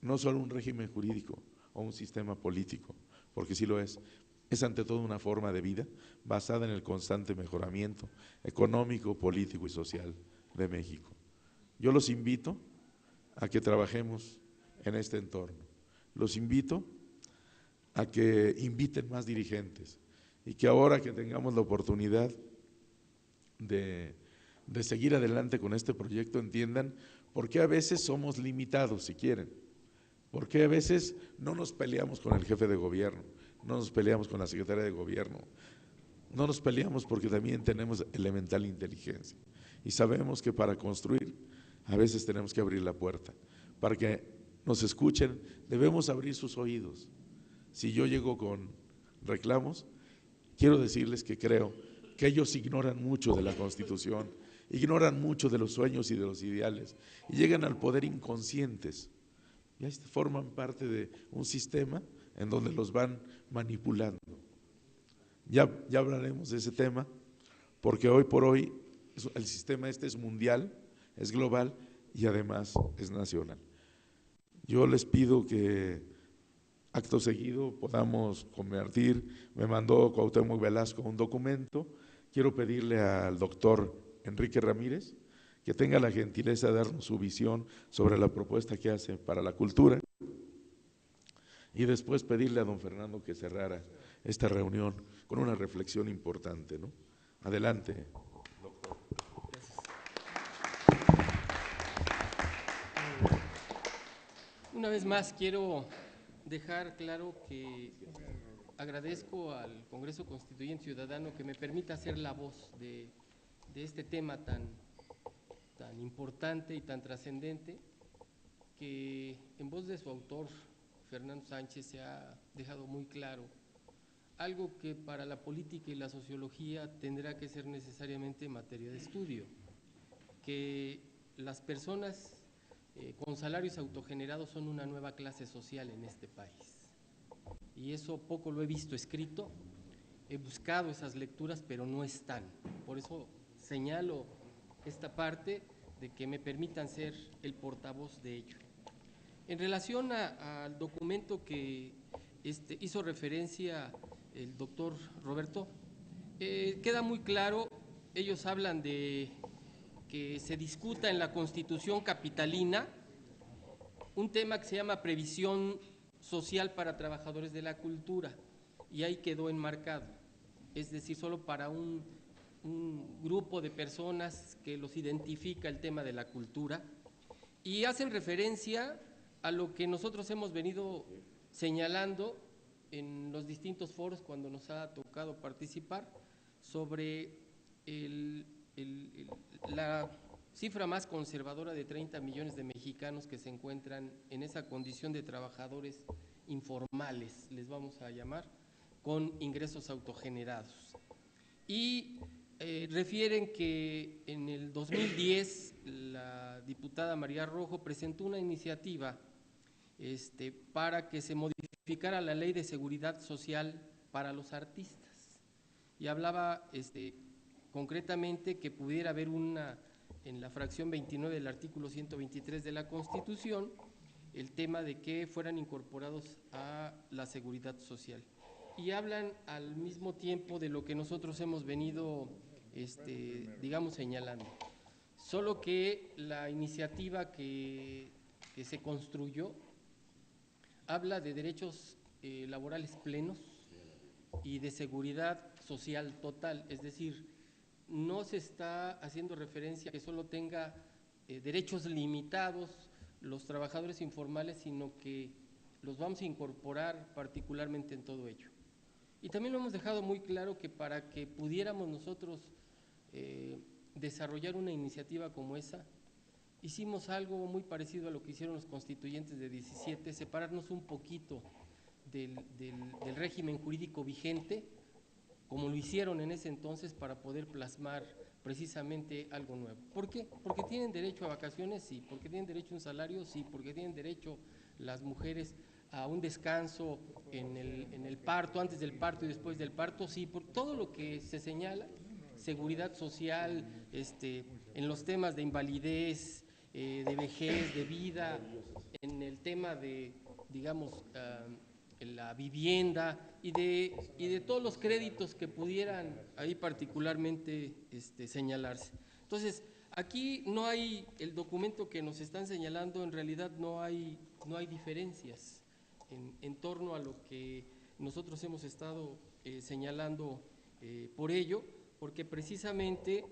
no solo un régimen jurídico o un sistema político, porque sí lo es ante todo una forma de vida basada en el constante mejoramiento económico, político y social de México. Yo los invito a que trabajemos en este entorno, los invito a que inviten más dirigentes y que ahora que tengamos la oportunidad de seguir adelante con este proyecto entiendan por qué a veces somos limitados, si quieren. ¿Por qué a veces no nos peleamos con el jefe de gobierno, no nos peleamos con la secretaria de gobierno? No nos peleamos porque también tenemos elemental inteligencia y sabemos que para construir a veces tenemos que abrir la puerta. Para que nos escuchen debemos abrir sus oídos. Si yo llego con reclamos, quiero decirles que creo que ellos ignoran mucho de la Constitución, ignoran mucho de los sueños y de los ideales y llegan al poder inconscientes. Ya forman parte de un sistema en donde los van manipulando. Ya hablaremos de ese tema, porque hoy por hoy el sistema este es mundial, es global y además es nacional. Yo les pido que acto seguido podamos convertir, me mandó Cuauhtémoc Velasco un documento, quiero pedirle al doctor Enrique Ramírez que tenga la gentileza de darnos su visión sobre la propuesta que hace para la cultura y después pedirle a don Fernando que cerrara esta reunión con una reflexión importante, ¿no? Adelante, doctor. Una vez más quiero dejar claro que agradezco al Congreso Constituyente Ciudadano que me permita ser la voz de este tema tan importante y tan trascendente, que en voz de su autor, Fernando Sánchez, se ha dejado muy claro algo que para la política y la sociología tendrá que ser necesariamente materia de estudio, que las personas con salarios autogenerados son una nueva clase social en este país. Y eso poco lo he visto escrito, he buscado esas lecturas, pero no están. Por eso señalo esta parte de que me permitan ser el portavoz de ello. En relación al documento que hizo referencia el doctor Roberto, queda muy claro, ellos hablan de que se discuta en la Constitución capitalina un tema que se llama previsión social para trabajadores de la cultura, y ahí quedó enmarcado, es decir, solo para un grupo de personas que los identifica el tema de la cultura, y hacen referencia a lo que nosotros hemos venido señalando en los distintos foros cuando nos ha tocado participar sobre la cifra más conservadora de 30 millones de mexicanos que se encuentran en esa condición de trabajadores informales, les vamos a llamar, con ingresos autogenerados. Y refieren que en el 2010 la diputada María Rojo presentó una iniciativa para que se modificara la Ley de Seguridad Social para los artistas, y hablaba concretamente que pudiera haber en la fracción 29 del artículo 123 de la Constitución, el tema de que fueran incorporados a la seguridad social. Y hablan al mismo tiempo de lo que nosotros hemos venido, digamos, señalando. Solo que la iniciativa que se construyó habla de derechos laborales plenos y de seguridad social total, es decir, no se está haciendo referencia a que solo tenga derechos limitados los trabajadores informales, sino que los vamos a incorporar particularmente en todo ello. Y también lo hemos dejado muy claro que para que pudiéramos nosotros desarrollar una iniciativa como esa, hicimos algo muy parecido a lo que hicieron los constituyentes de 17, separarnos un poquito del régimen jurídico vigente, como lo hicieron en ese entonces, para poder plasmar precisamente algo nuevo. ¿Por qué? Porque tienen derecho a vacaciones, sí, porque tienen derecho a un salario, sí, porque tienen derecho las mujeres a un descanso en el parto, antes del parto y después del parto, sí, por todo lo que se señala, seguridad social, en los temas de invalidez, de vejez, de vida, en el tema de, digamos, la vivienda y de todos los créditos que pudieran ahí particularmente señalarse. Entonces, aquí no hay, el documento que nos están señalando, en realidad no hay diferencias en torno a lo que nosotros hemos estado señalando por ello, porque precisamente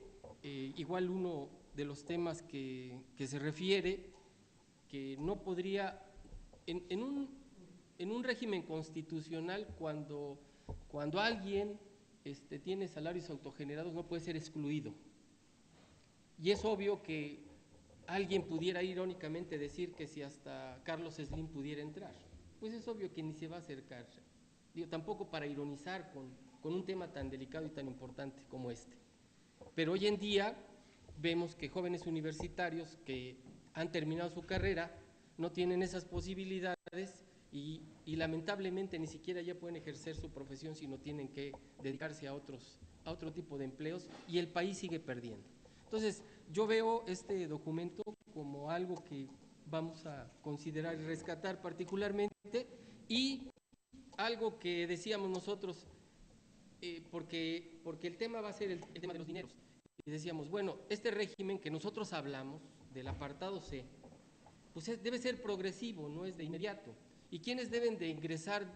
igual uno de los temas que se refiere, que no podría, en un régimen constitucional, cuando alguien tiene salarios autogenerados, no puede ser excluido. Y es obvio que alguien pudiera irónicamente decir que si hasta Carlos Slim pudiera entrar, pues es obvio que ni se va a acercar. Digo, tampoco para ironizar con un tema tan delicado y tan importante como este. Pero hoy en día vemos que jóvenes universitarios que han terminado su carrera no tienen esas posibilidades, y y lamentablemente ni siquiera ya pueden ejercer su profesión, sino tienen que dedicarse a otro tipo de empleos, y el país sigue perdiendo. Entonces, yo veo este documento como algo que vamos a considerar y rescatar particularmente, y algo que decíamos nosotros, porque el tema va a ser el tema de los dineros, y decíamos, bueno, este régimen que nosotros hablamos del apartado C, pues debe ser progresivo, no es de inmediato. ¿Y quiénes deben de ingresar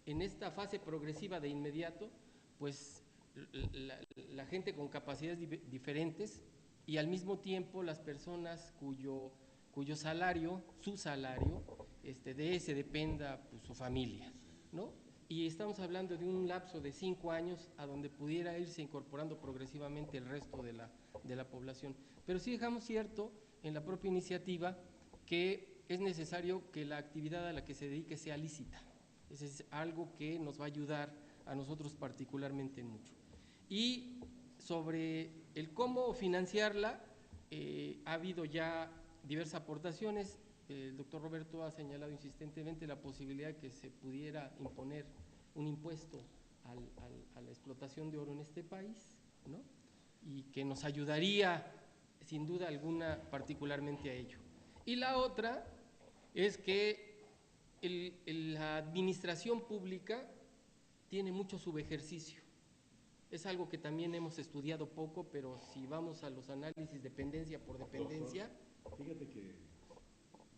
en esta fase progresiva de inmediato? Pues la gente con capacidades diferentes, y al mismo tiempo las personas cuyo salario, su salario, de ese dependa pues, su familia, ¿no? Y estamos hablando de un lapso de 5 años a donde pudiera irse incorporando progresivamente el resto de la población. Pero sí dejamos cierto en la propia iniciativa que es necesario que la actividad a la que se dedique sea lícita. Ese es algo que nos va a ayudar a nosotros particularmente mucho. Y sobre el cómo financiarla, ha habido ya diversas aportaciones. El doctor Roberto ha señalado insistentemente la posibilidad de que se pudiera imponer un impuesto a la explotación de oro en este país, ¿no? Y que nos ayudaría sin duda alguna particularmente a ello. Y la otra es que la administración pública tiene mucho subejercicio. Es algo que también hemos estudiado poco, pero si vamos a los análisis dependencia por dependencia… Fíjate que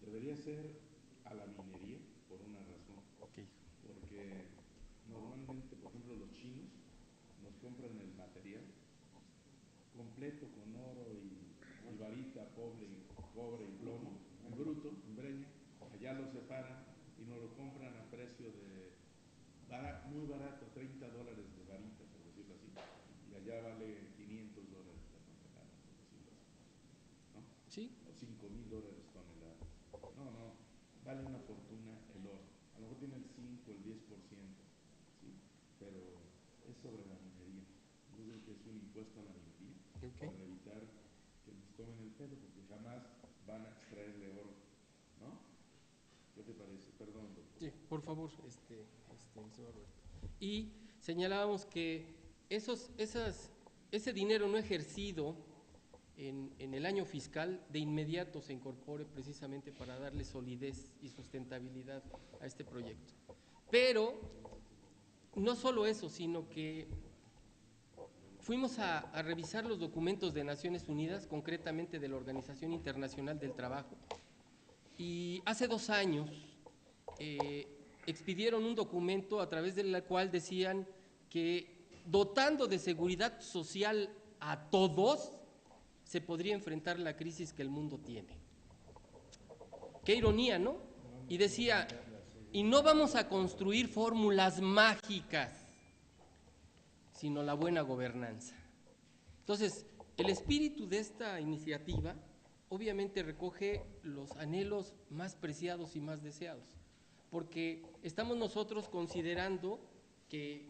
debería ser a la minería por una razón. Okay. Porque normalmente, por ejemplo, los chinos nos compran el material completo con oro y varita, cobre y plomo, en bruto, en breña, allá lo separan y nos lo compran a precio de muy barato, $30 de varita, por decirlo así, y allá vale $500 la tonelada, por decirlo así, ¿no? Sí. O $5,000 tonelada. No, vale una fortuna el oro. A lo mejor tiene el 5, el 10%, ¿sí? Pero es sobre la minería. Entonces es un impuesto a la minería, okay, para evitar que nos tomen el pelo, porque jamás van a extraerle oro, ¿no? ¿Qué te parece? Perdón, doctor. Sí, por favor, señor Roberto. Y señalábamos que ese dinero no ejercido en el año fiscal de inmediato se incorpore precisamente para darle solidez y sustentabilidad a este proyecto. Pero no solo eso, sino que fuimos a revisar los documentos de Naciones Unidas, concretamente de la Organización Internacional del Trabajo, y hace 2 años expidieron un documento a través del cual decían que dotando de seguridad social a todos, se podría enfrentar la crisis que el mundo tiene. Qué ironía, ¿no? Y decía, y no vamos a construir fórmulas mágicas, sino la buena gobernanza. Entonces, el espíritu de esta iniciativa obviamente recoge los anhelos más preciados y más deseados, porque estamos nosotros considerando que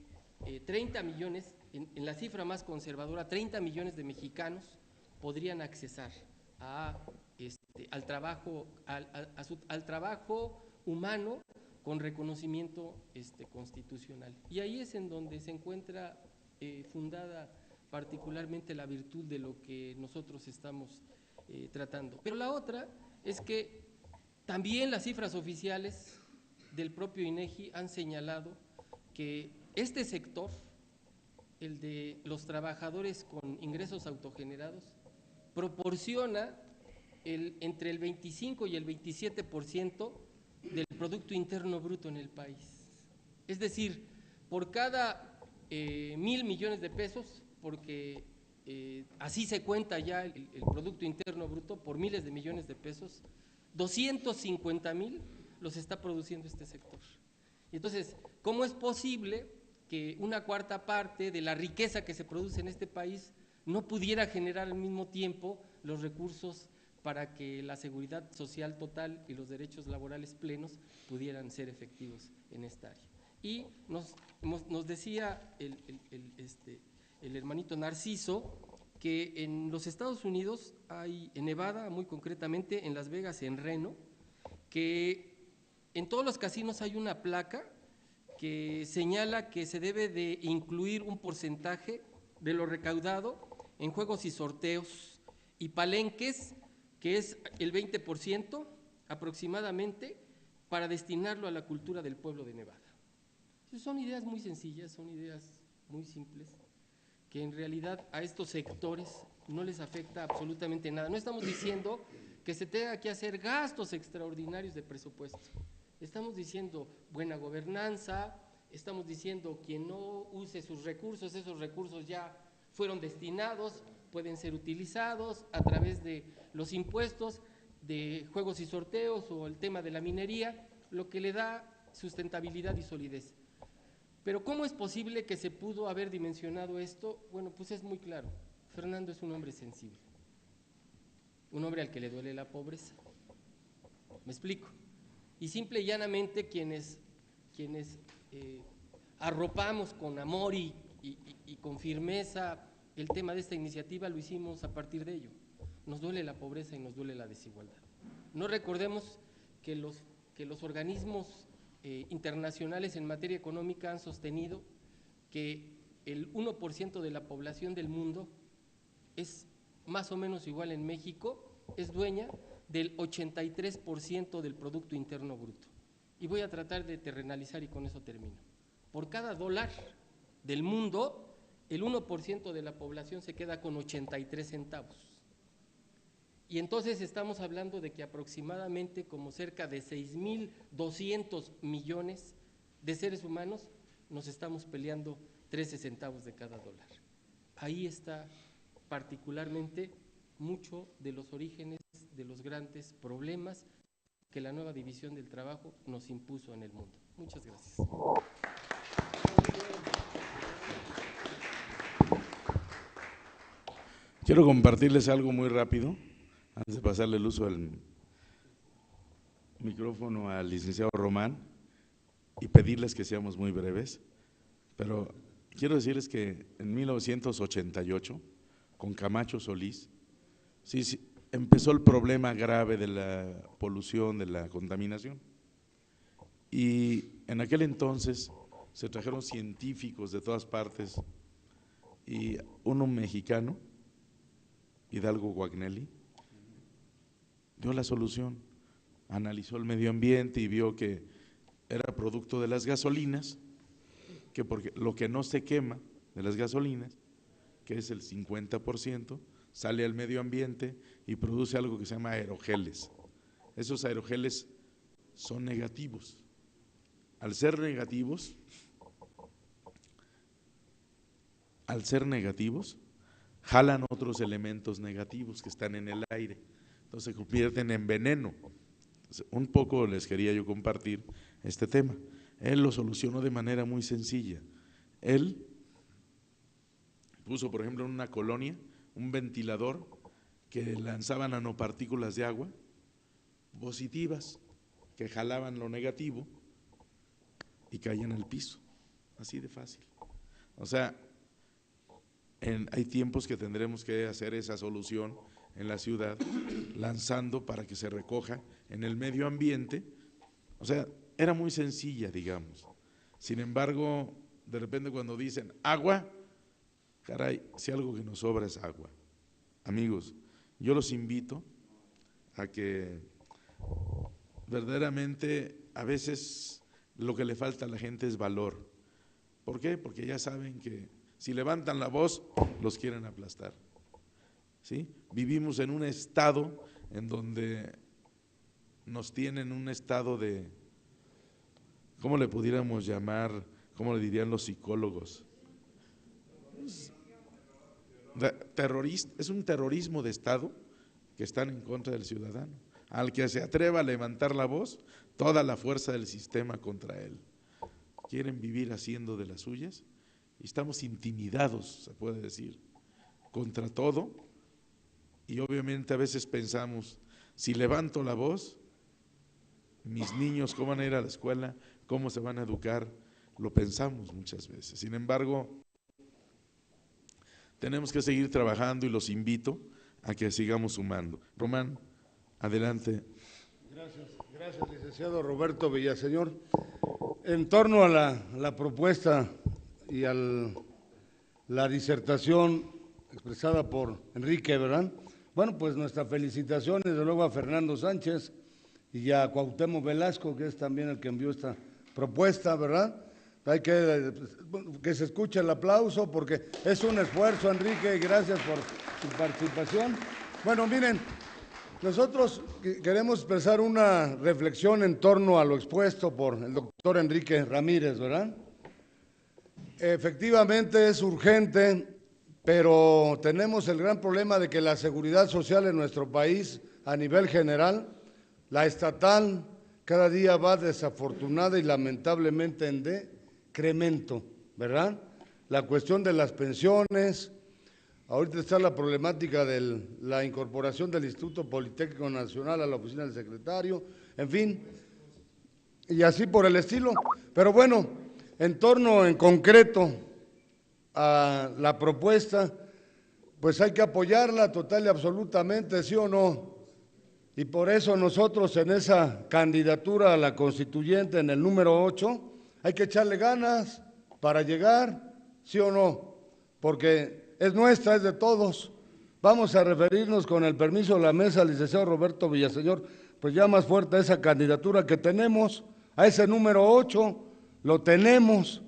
30 millones, en la cifra más conservadora, 30 millones de mexicanos podrían accesar al trabajo humano con reconocimiento constitucional. Y ahí es en donde se encuentra fundada particularmente la virtud de lo que nosotros estamos tratando. Pero la otra es que también las cifras oficiales del propio INEGI han señalado que este sector, el de los trabajadores con ingresos autogenerados, proporciona entre el 25 y el 27% del Producto Interno Bruto en el país. Es decir, por cada 1,000 millones de pesos, porque así se cuenta ya el Producto Interno Bruto por miles de millones de pesos, 250,000 los está produciendo este sector. Y entonces, ¿cómo es posible que una cuarta parte de la riqueza que se produce en este país no pudiera generar al mismo tiempo los recursos para que la seguridad social total y los derechos laborales plenos pudieran ser efectivos en esta área? Y nos decía el hermanito Narciso que en los Estados Unidos hay, en Nevada muy concretamente, en Las Vegas, en Reno, que en todos los casinos hay una placa que señala que se debe de incluir un porcentaje de lo recaudado en juegos y sorteos y palenques, que es el 20% aproximadamente, para destinarlo a la cultura del pueblo de Nevada. Son ideas muy sencillas, son ideas muy simples, que en realidad a estos sectores no les afecta absolutamente nada. No estamos diciendo que se tenga que hacer gastos extraordinarios de presupuesto. Estamos diciendo buena gobernanza, estamos diciendo quien no use sus recursos, esos recursos ya fueron destinados, pueden ser utilizados a través de los impuestos de juegos y sorteos o el tema de la minería, lo que le da sustentabilidad y solidez. Pero ¿cómo es posible que se pudo haber dimensionado esto? Bueno, pues es muy claro. Fernando es un hombre sensible, un hombre al que le duele la pobreza. ¿Me explico? Y simple y llanamente quienes arropamos con amor y con firmeza el tema de esta iniciativa, lo hicimos a partir de ello. Nos duele la pobreza y nos duele la desigualdad. No recordemos que los organismos internacionales en materia económica han sostenido que el 1% de la población del mundo es más o menos igual en México, es dueña del 83% del Producto Interno Bruto. Y voy a tratar de terrenalizar y con eso termino. Por cada dólar del mundo, el 1% de la población se queda con 83 centavos. Y entonces estamos hablando de que aproximadamente como cerca de 6.200 millones de seres humanos nos estamos peleando 13 centavos de cada dólar. Ahí está particularmente mucho de los orígenes de los grandes problemas que la nueva división del trabajo nos impuso en el mundo. Muchas gracias. Quiero compartirles algo muy rápido, antes de pasarle el uso del micrófono al licenciado Román y pedirles que seamos muy breves, pero quiero decirles que en 1988, con Camacho Solís, sí, empezó el problema grave de la polución, de la contaminación, y en aquel entonces se trajeron científicos de todas partes y uno mexicano, Hidalgo Guagnelli, dio la solución, analizó el medio ambiente y vio que era producto de las gasolinas, que porque lo que no se quema de las gasolinas, que es el 50%, sale al medio ambiente y produce algo que se llama aerogeles. Esos aerogeles son negativos. Al ser negativos, jalan otros elementos negativos que están en el aire, entonces se convierten en veneno. Un poco les quería yo compartir este tema. Él lo solucionó de manera muy sencilla. Él puso, por ejemplo, en una colonia un ventilador que lanzaba nanopartículas de agua positivas que jalaban lo negativo y caían al piso, así de fácil. O sea, hay tiempos que tendremos que hacer esa solución en la ciudad, lanzando para que se recoja en el medio ambiente. O sea, era muy sencilla, digamos. Sin embargo, de repente cuando dicen agua, caray, si algo que nos sobra es agua. Amigos, yo los invito a que verdaderamente a veces lo que le falta a la gente es valor. ¿Por qué? Porque ya saben que si levantan la voz, los quieren aplastar. ¿Sí? Vivimos en un estado en donde nos tienen un estado de, ¿cómo le pudiéramos llamar? ¿Cómo le dirían los psicólogos? Terrorista, es un terrorismo de Estado que están en contra del ciudadano. Al que se atreva a levantar la voz, toda la fuerza del sistema contra él. Quieren vivir haciendo de las suyas y estamos intimidados, se puede decir, contra todo. Y obviamente a veces pensamos, si levanto la voz, mis niños cómo van a ir a la escuela, cómo se van a educar, lo pensamos muchas veces. Sin embargo, tenemos que seguir trabajando y los invito a que sigamos sumando. Román, adelante. Gracias. Gracias, licenciado Roberto Villaseñor. En torno a la propuesta y a la disertación expresada por Enrique, ¿verdad? Bueno, pues nuestra felicitación desde luego a Fernando Sánchez y a Cuauhtémoc Velasco, que es también el que envió esta propuesta, ¿verdad? Hay que se escuche el aplauso porque es un esfuerzo, Enrique, y gracias por su participación. Bueno, miren, nosotros queremos expresar una reflexión en torno a lo expuesto por el doctor Enrique Ramírez, ¿verdad? Efectivamente es urgente, pero tenemos el gran problema de que la seguridad social en nuestro país, a nivel general, la estatal, cada día va desafortunada y lamentablemente en decremento, ¿verdad? La cuestión de las pensiones, ahorita está la problemática de la incorporación del Instituto Politécnico Nacional a la oficina del secretario, en fin, y así por el estilo. Pero bueno, en torno en concreto a la propuesta, pues hay que apoyarla total y absolutamente, ¿sí o no? Y por eso nosotros en esa candidatura a la constituyente, en el número 8, hay que echarle ganas para llegar, ¿sí o no? Porque es nuestra, es de todos. Vamos a referirnos con el permiso de la mesa, licenciado Roberto Villaseñor, pues ya más fuerte a esa candidatura que tenemos, a ese número 8, lo tenemos,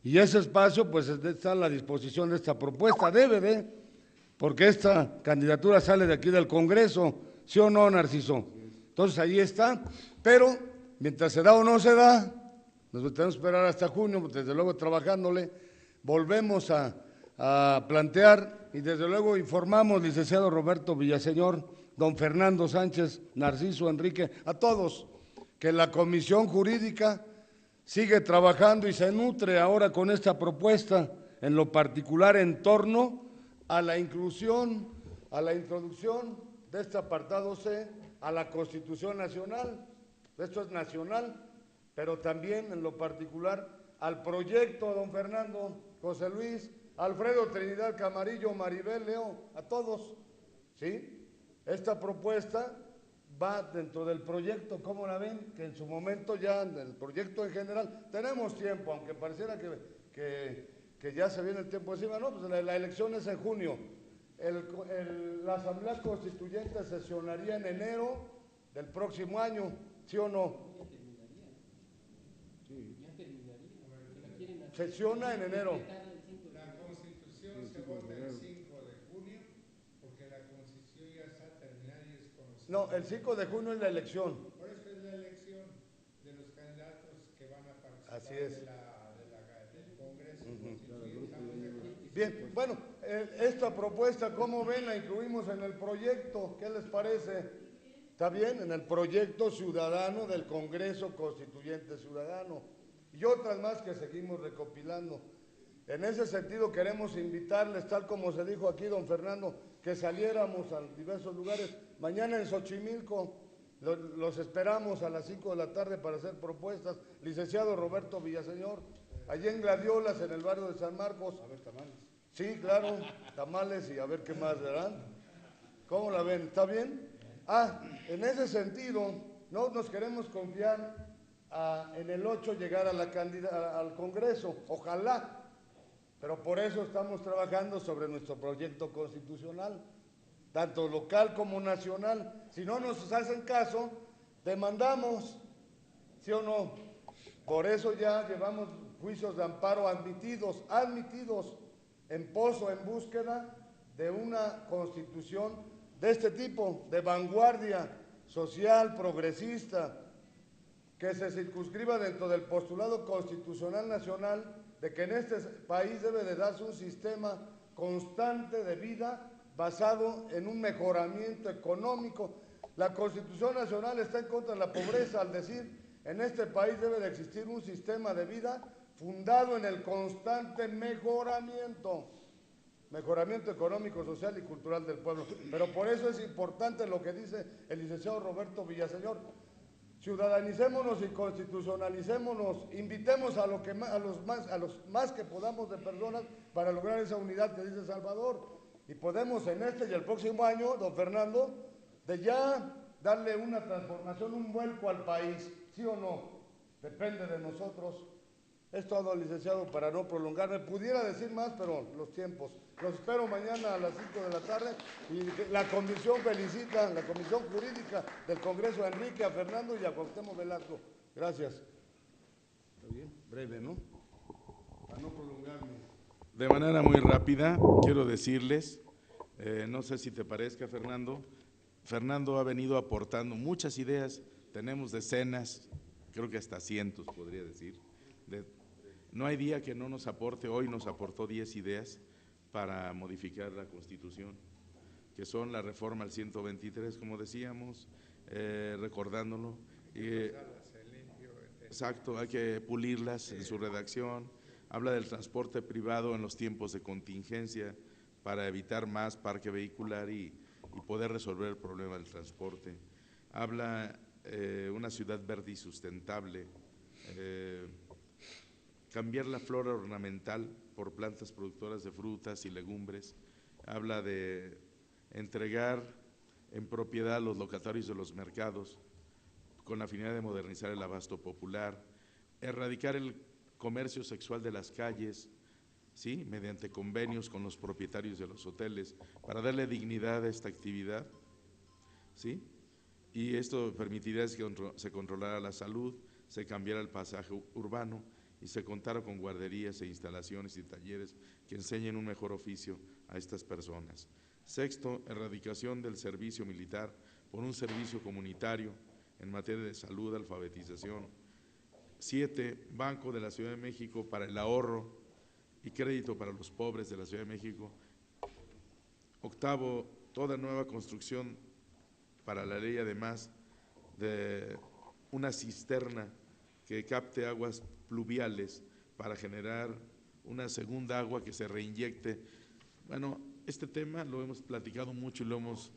y ese espacio pues está a la disposición de esta propuesta, porque esta candidatura sale de aquí del Congreso, ¿sí o no, Narciso? Entonces ahí está, pero mientras se da o no se da, nos tenemos que esperar hasta junio, desde luego trabajándole, volvemos a plantear y desde luego informamos, licenciado Roberto Villaseñor, don Fernando Sánchez, Narciso, Enrique, a todos, que la Comisión Jurídica sigue trabajando y se nutre ahora con esta propuesta, en lo particular en torno a la inclusión, a la introducción de este apartado C a la Constitución Nacional. Esto es nacional, pero también en lo particular al proyecto, don Fernando, José Luis, Alfredo Trinidad Camarillo, Maribel Leo, a todos, ¿sí? Esta propuesta va dentro del proyecto, ¿cómo la ven? Que en su momento ya, en el proyecto en general, tenemos tiempo, aunque pareciera que ya se viene el tiempo encima, no, pues la elección es en junio. La Asamblea Constituyente sesionaría en enero del próximo año, ¿sí o no? Sí. Sesiona en enero. La Constitución se vota el 5 de junio, porque la Constitución ya está terminada y es conocida. No, el 5 de junio es la elección. Por eso es la elección de los candidatos que van a participar. Así es. Del Congreso. Bien, bueno, esta propuesta, ¿cómo ven? La incluimos en el proyecto, ¿qué les parece? ¿Está bien? En el proyecto ciudadano del Congreso Constituyente Ciudadano y otras más que seguimos recopilando. En ese sentido queremos invitarles, tal como se dijo aquí, don Fernando, que saliéramos a diversos lugares. Mañana en Xochimilco los esperamos a las 5 de la tarde para hacer propuestas. Licenciado Roberto Villaseñor, allí en Gladiolas, en el barrio de San Marcos. A ver, tamales. Sí, claro, tamales y a ver qué más, ¿verdad? ¿Cómo la ven? ¿Está bien? En ese sentido, no nos queremos confiar en el 8 llegar a al Congreso, ojalá, pero por eso estamos trabajando sobre nuestro proyecto constitucional, tanto local como nacional. Si no nos hacen caso, demandamos, ¿sí o no? Por eso ya llevamos juicios de amparo admitidos en pos o en búsqueda de una constitución de este tipo, de vanguardia social, progresista, que se circunscriba dentro del postulado constitucional nacional de que en este país debe de darse un sistema constante de vida basado en un mejoramiento económico. La Constitución Nacional está en contra de la pobreza al decir en este país debe de existir un sistema de vida fundado en el constante mejoramiento económico, social y cultural del pueblo. Pero por eso es importante lo que dice el licenciado Roberto Villaseñor. Ciudadanicémonos y constitucionalicémonos, invitemos a los más que podamos de personas para lograr esa unidad que dice Salvador. Y podemos en este y el próximo año, don Fernando, de ya darle una transformación, un vuelco al país, ¿sí o no? Depende de nosotros. Es todo, licenciado, para no prolongarme. Pudiera decir más, pero los tiempos. Los espero mañana a las 5 de la tarde y la comisión felicita, la comisión jurídica del Congreso, a Enrique, a Fernando y a Cuauhtémoc Velasco. Gracias. Está bien, breve, ¿no? Para no prolongarme. De manera muy rápida, quiero decirles, no sé si te parezca, Fernando, Fernando ha venido aportando muchas ideas, tenemos decenas, creo que hasta cientos, podría decir. No hay día que no nos aporte, hoy nos aportó 10 ideas para modificar la Constitución, que son la reforma al 123, como decíamos, recordándolo. Exacto, hay que pulirlas en su redacción. Habla del transporte privado en los tiempos de contingencia para evitar más parque vehicular y poder resolver el problema del transporte. Habla una ciudad verde y sustentable, cambiar la flora ornamental por plantas productoras de frutas y legumbres. Habla de entregar en propiedad a los locatarios de los mercados con la finalidad de modernizar el abasto popular, erradicar el comercio sexual de las calles, ¿sí?, mediante convenios con los propietarios de los hoteles para darle dignidad a esta actividad, ¿sí? Y esto permitirá que se controlara la salud, se cambiara el pasaje urbano y se contara con guarderías e instalaciones y talleres que enseñen un mejor oficio a estas personas. Sexto, erradicación del servicio militar por un servicio comunitario en materia de salud, alfabetización. 7, Banco de la Ciudad de México para el ahorro y crédito para los pobres de la Ciudad de México. 8, toda nueva construcción para la ley, además de una cisterna que capte aguas pluviales para generar una segunda agua que se reinyecte. Bueno, este tema lo hemos platicado mucho y lo hemos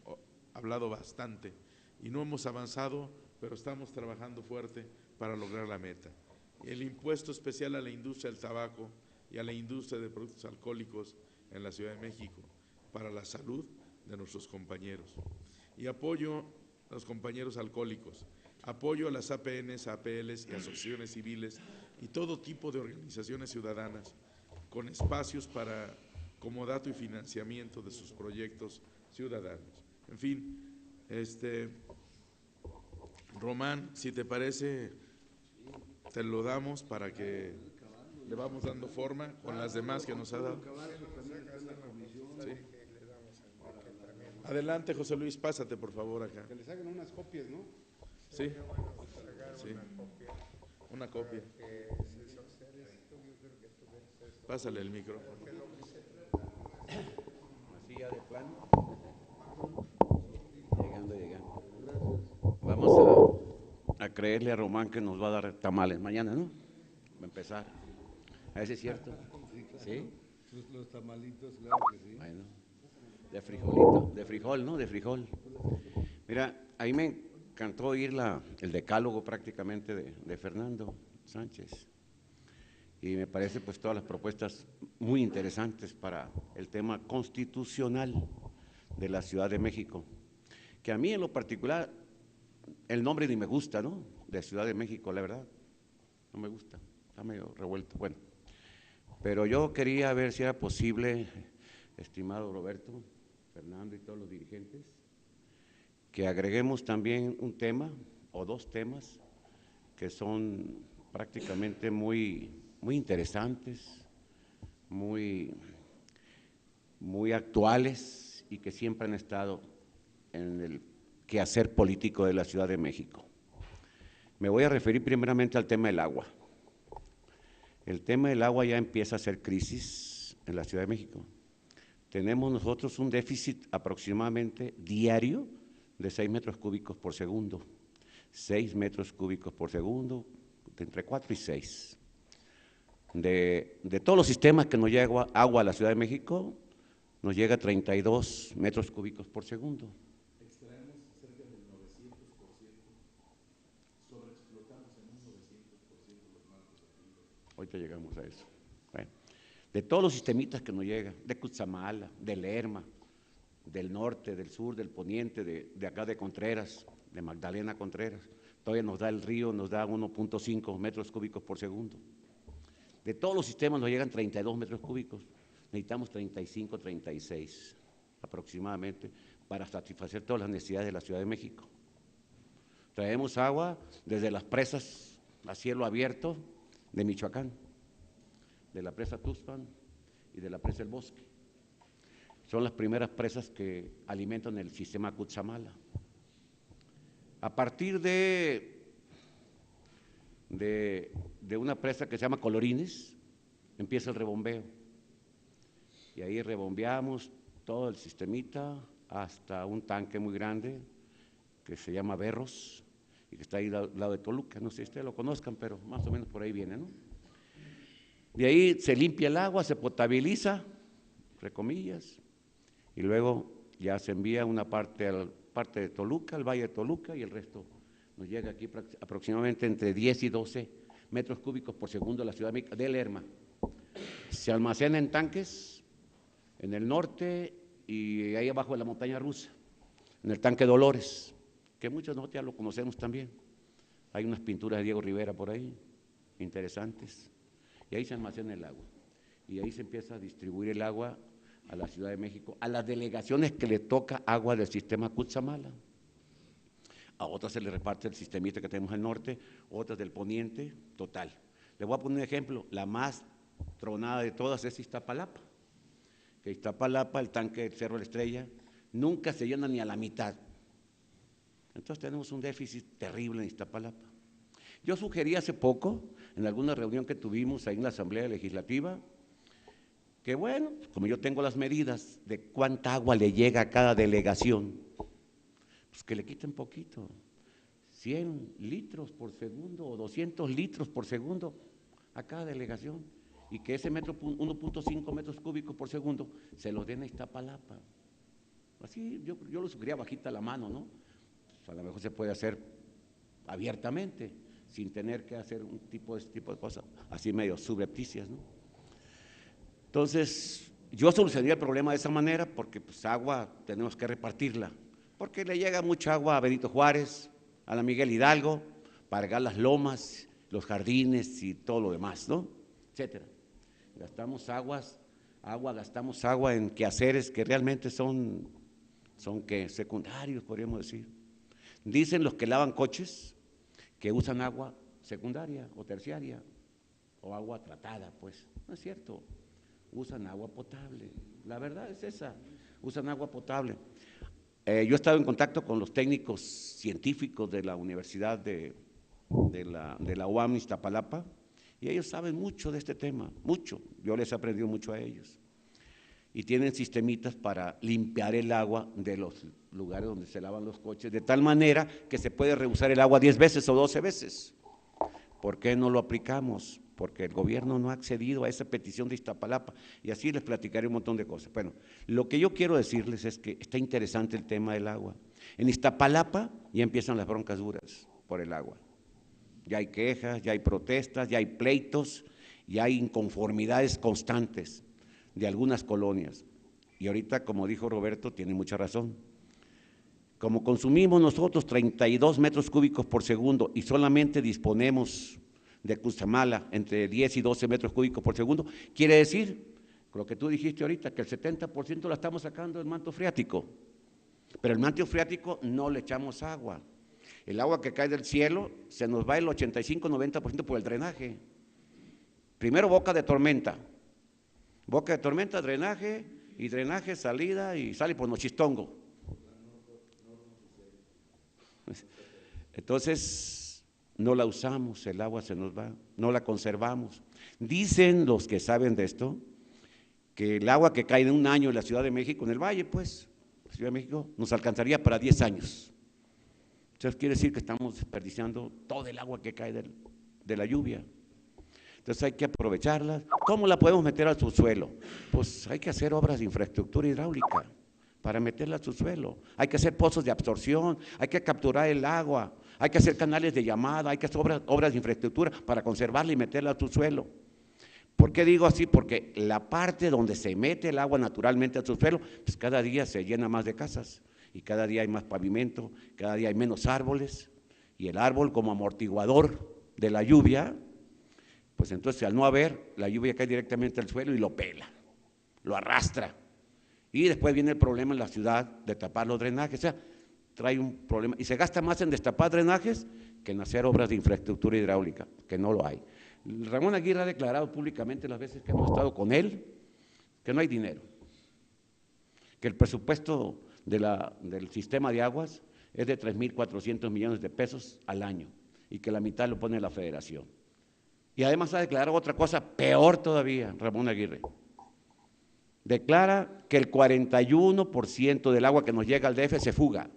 hablado bastante y no hemos avanzado, pero estamos trabajando fuerte para lograr la meta. El impuesto especial a la industria del tabaco y a la industria de productos alcohólicos en la Ciudad de México para la salud de nuestros compañeros. Y apoyo a los compañeros alcohólicos, apoyo a las APNs, APLs y asociaciones civiles y todo tipo de organizaciones ciudadanas con espacios para comodato y financiamiento de sus proyectos ciudadanos. En fin, Román, si te parece, te lo damos para que le vamos dando forma con las demás que nos ha dado. Sí. Adelante, José Luis, pásate por favor acá. Que les hagan unas copias, ¿no? Sí, sí, una copia. Pásale el micro. Así ya de plano. Llegando. Vamos a creerle a Román que nos va a dar tamales mañana, ¿no? Va a empezar. A ver si es cierto. ¿Sí? Los tamalitos, claro que sí. Bueno, de frijolito, de frijol, ¿no? De frijol. Mira, ahí me encantó oír el decálogo prácticamente de Fernando Sánchez. Y me parece pues todas las propuestas muy interesantes para el tema constitucional de la Ciudad de México, que a mí en lo particular el nombre ni me gusta, ¿no? De Ciudad de México, la verdad, no me gusta, está medio revuelto, bueno. Pero yo quería ver si era posible, estimado Roberto, Fernando y todos los dirigentes, que agreguemos también un tema o dos temas que son prácticamente muy interesantes, muy actuales y que siempre han estado en el quehacer político de la Ciudad de México. Me voy a referir primeramente al tema del agua. El tema del agua ya empieza a ser crisis en la Ciudad de México. Tenemos nosotros un déficit aproximadamente diario de 6 metros cúbicos por segundo. 6 metros cúbicos por segundo, entre 4 y 6. De todos los sistemas que nos llega agua a la Ciudad de México, nos llega a 32 metros cúbicos por segundo. Extraemos cerca del 900%, sobreexplotamos en un 900% los marcos acuíferos. Ahorita llegamos a eso. Bueno, de todos los sistemitas que nos llegan, de Cutzamala, de Lerma, del norte, del sur, del poniente, de acá de Contreras, de Magdalena Contreras. Todavía nos da el río, nos da 1.5 metros cúbicos por segundo. De todos los sistemas nos llegan 32 metros cúbicos. Necesitamos 35, 36 aproximadamente para satisfacer todas las necesidades de la Ciudad de México. Traemos agua desde las presas a cielo abierto de Michoacán, de la presa Tuxpan y de la presa El Bosque. Son las primeras presas que alimentan el sistema Cutzamala. A partir de una presa que se llama Colorines, empieza el rebombeo. Y ahí rebombeamos todo el sistemita hasta un tanque muy grande que se llama Berros y que está ahí al lado de Toluca. No sé si ustedes lo conozcan, pero más o menos por ahí viene, ¿no? De ahí se limpia el agua, se potabiliza, entre comillas, y luego ya se envía una parte de Toluca, al Valle de Toluca, y el resto nos llega aquí aproximadamente entre 10 y 12 metros cúbicos por segundo a la Ciudad de Lerma. Se almacena en tanques en el norte y ahí abajo de la montaña rusa, en el tanque Dolores, que muchos nosotros ya lo conocemos también. Hay unas pinturas de Diego Rivera por ahí, interesantes, y ahí se almacena el agua. Y ahí se empieza a distribuir el agua a la Ciudad de México, a las delegaciones que le toca agua del sistema Cutzamala. A otras se le reparte el sistemita que tenemos al norte, otras del poniente, total. Le voy a poner un ejemplo, la más tronada de todas es Iztapalapa. Que Iztapalapa, el tanque del Cerro de la Estrella, nunca se llena ni a la mitad. Entonces tenemos un déficit terrible en Iztapalapa. Yo sugerí hace poco, en alguna reunión que tuvimos ahí en la Asamblea Legislativa, que bueno, como yo tengo las medidas de cuánta agua le llega a cada delegación, pues que le quiten poquito, 100 litros por segundo o 200 litros por segundo a cada delegación, y que ese 1.5 metros cúbicos por segundo se los den a Iztapalapa. Así yo lo sugería bajita la mano, ¿no? Pues a lo mejor se puede hacer abiertamente, sin tener que hacer un tipo de cosas así medio subrepticias, ¿no? Entonces, yo solucionaría el problema de esa manera porque pues agua tenemos que repartirla, porque le llega mucha agua a Benito Juárez, a la Miguel Hidalgo, para regar las lomas, los jardines y todo lo demás, ¿no? Etcétera. Gastamos gastamos agua en quehaceres que realmente son que secundarios, podríamos decir. Dicen los que lavan coches que usan agua secundaria o terciaria o agua tratada, pues no es cierto. Usan agua potable, la verdad es esa, usan agua potable. Yo he estado en contacto con los técnicos científicos de la Universidad de la UAM Iztapalapa y ellos saben mucho de este tema, mucho, yo les he aprendido mucho a ellos. Y tienen sistemitas para limpiar el agua de los lugares donde se lavan los coches, de tal manera que se puede reusar el agua 10 veces o 12 veces. ¿Por qué no lo aplicamos? Porque el gobierno no ha accedido a esa petición de Iztapalapa, y así les platicaré un montón de cosas. Bueno, lo que yo quiero decirles es que está interesante el tema del agua. En Iztapalapa ya empiezan las broncas duras por el agua. Ya hay quejas, ya hay protestas, ya hay pleitos, ya hay inconformidades constantes de algunas colonias. Y ahorita, como dijo Roberto, tiene mucha razón. Como consumimos nosotros 32 metros cúbicos por segundo y solamente disponemos de Cutzamala entre 10 y 12 metros cúbicos por segundo, quiere decir, lo que tú dijiste ahorita, que el 70% la estamos sacando del manto freático, pero el manto freático no le echamos agua. El agua que cae del cielo se nos va el 85-90% por el drenaje. Primero boca de tormenta, drenaje, y drenaje, salida, y sale por Nochistongo. Entonces, no la usamos, el agua se nos va, no la conservamos. Dicen los que saben de esto, que el agua que cae en un año en la Ciudad de México, en el Valle, pues, la Ciudad de México, nos alcanzaría para 10 años. Entonces, quiere decir que estamos desperdiciando todo el agua que cae de la lluvia. Entonces, hay que aprovecharla. ¿Cómo la podemos meter al subsuelo? Pues hay que hacer obras de infraestructura hidráulica para meterla al subsuelo. Hay que hacer pozos de absorción, hay que capturar el agua, hay que hacer canales de llamada, hay que hacer obras de infraestructura para conservarla y meterla al subsuelo. ¿Por qué digo así? Porque la parte donde se mete el agua naturalmente al subsuelo, pues cada día se llena más de casas y cada día hay más pavimento, cada día hay menos árboles, y el árbol como amortiguador de la lluvia, pues entonces al no haber, la lluvia cae directamente al suelo y lo pela, lo arrastra, y después viene el problema en la ciudad de tapar los drenajes, o sea, trae un problema, y se gasta más en destapar drenajes que en hacer obras de infraestructura hidráulica, que no lo hay. Ramón Aguirre ha declarado públicamente las veces que hemos estado con él, que no hay dinero, que el presupuesto del sistema de aguas es de 3.400 millones de pesos al año y que la mitad lo pone la federación. Y además ha declarado otra cosa peor todavía, Ramón Aguirre. Declara que el 41% del agua que nos llega al DF se fuga.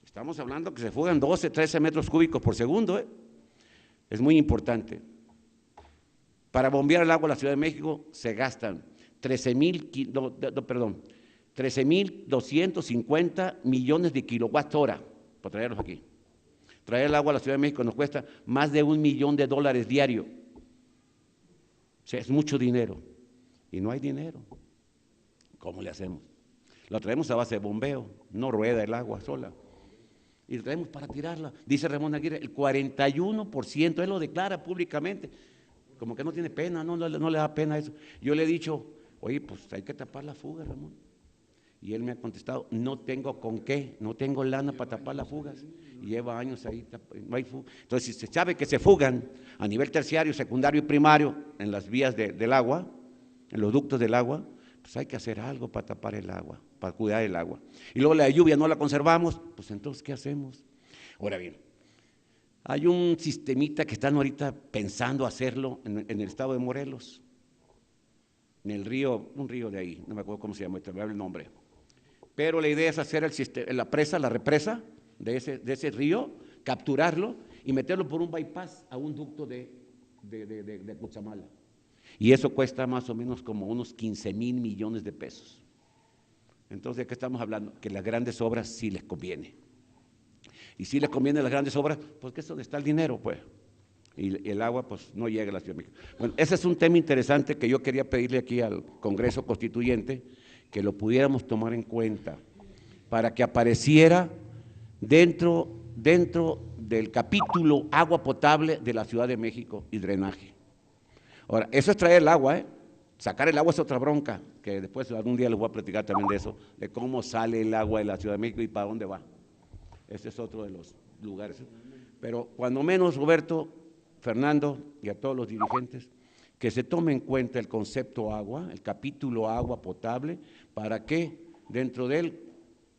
Estamos hablando que se fugan 12, 13 metros cúbicos por segundo, ¿eh? Es muy importante. Para bombear el agua a la Ciudad de México se gastan 13.250 millones de kilowatt hora para traerlos aquí. Traer el agua a la Ciudad de México nos cuesta más de $1 millón diario. O sea, es mucho dinero. Y no hay dinero. ¿Cómo le hacemos? Lo traemos a base de bombeo, no rueda el agua sola. Y lo traemos para tirarla. Dice Ramón Aguirre, el 41%, él lo declara públicamente. Como que no tiene pena, no le da pena eso. Yo le he dicho, oye, pues hay que tapar la fuga, Ramón. Y él me ha contestado, no tengo con qué, no tengo lana para tapar las fugas. Y lleva años ahí, no hay fuga. Entonces, si se sabe que se fugan a nivel terciario, secundario y primario en las vías del agua, en los ductos del agua, pues hay que hacer algo para tapar el agua, para cuidar el agua. Y luego la lluvia no la conservamos, pues entonces, ¿qué hacemos? Ahora bien, hay un sistemita que están ahorita pensando hacerlo en el estado de Morelos, en el río, un río de ahí, no me acuerdo cómo se llama, te voy a dar el nombre. Pero la idea es hacer la represa de ese río, capturarlo y meterlo por un bypass a un ducto de Cutzamala. Y eso cuesta más o menos como unos 15,000 millones de pesos. Entonces, ¿de qué estamos hablando? Que las grandes obras sí les conviene. Y si les conviene las grandes obras, pues que es donde está el dinero, pues. Y el agua, pues, no llega a la Ciudad de México. Bueno, ese es un tema interesante que yo quería pedirle aquí al Congreso Constituyente, que lo pudiéramos tomar en cuenta, para que apareciera dentro del capítulo agua potable de la Ciudad de México y drenaje. Ahora, eso es traer el agua, ¿eh? Sacar el agua es otra bronca, que después algún día les voy a platicar también de eso, de cómo sale el agua de la Ciudad de México y para dónde va. Ese es otro de los lugares. Pero cuando menos, Roberto, Fernando y a todos los dirigentes, que se tome en cuenta el concepto agua, el capítulo agua potable, para que dentro de él,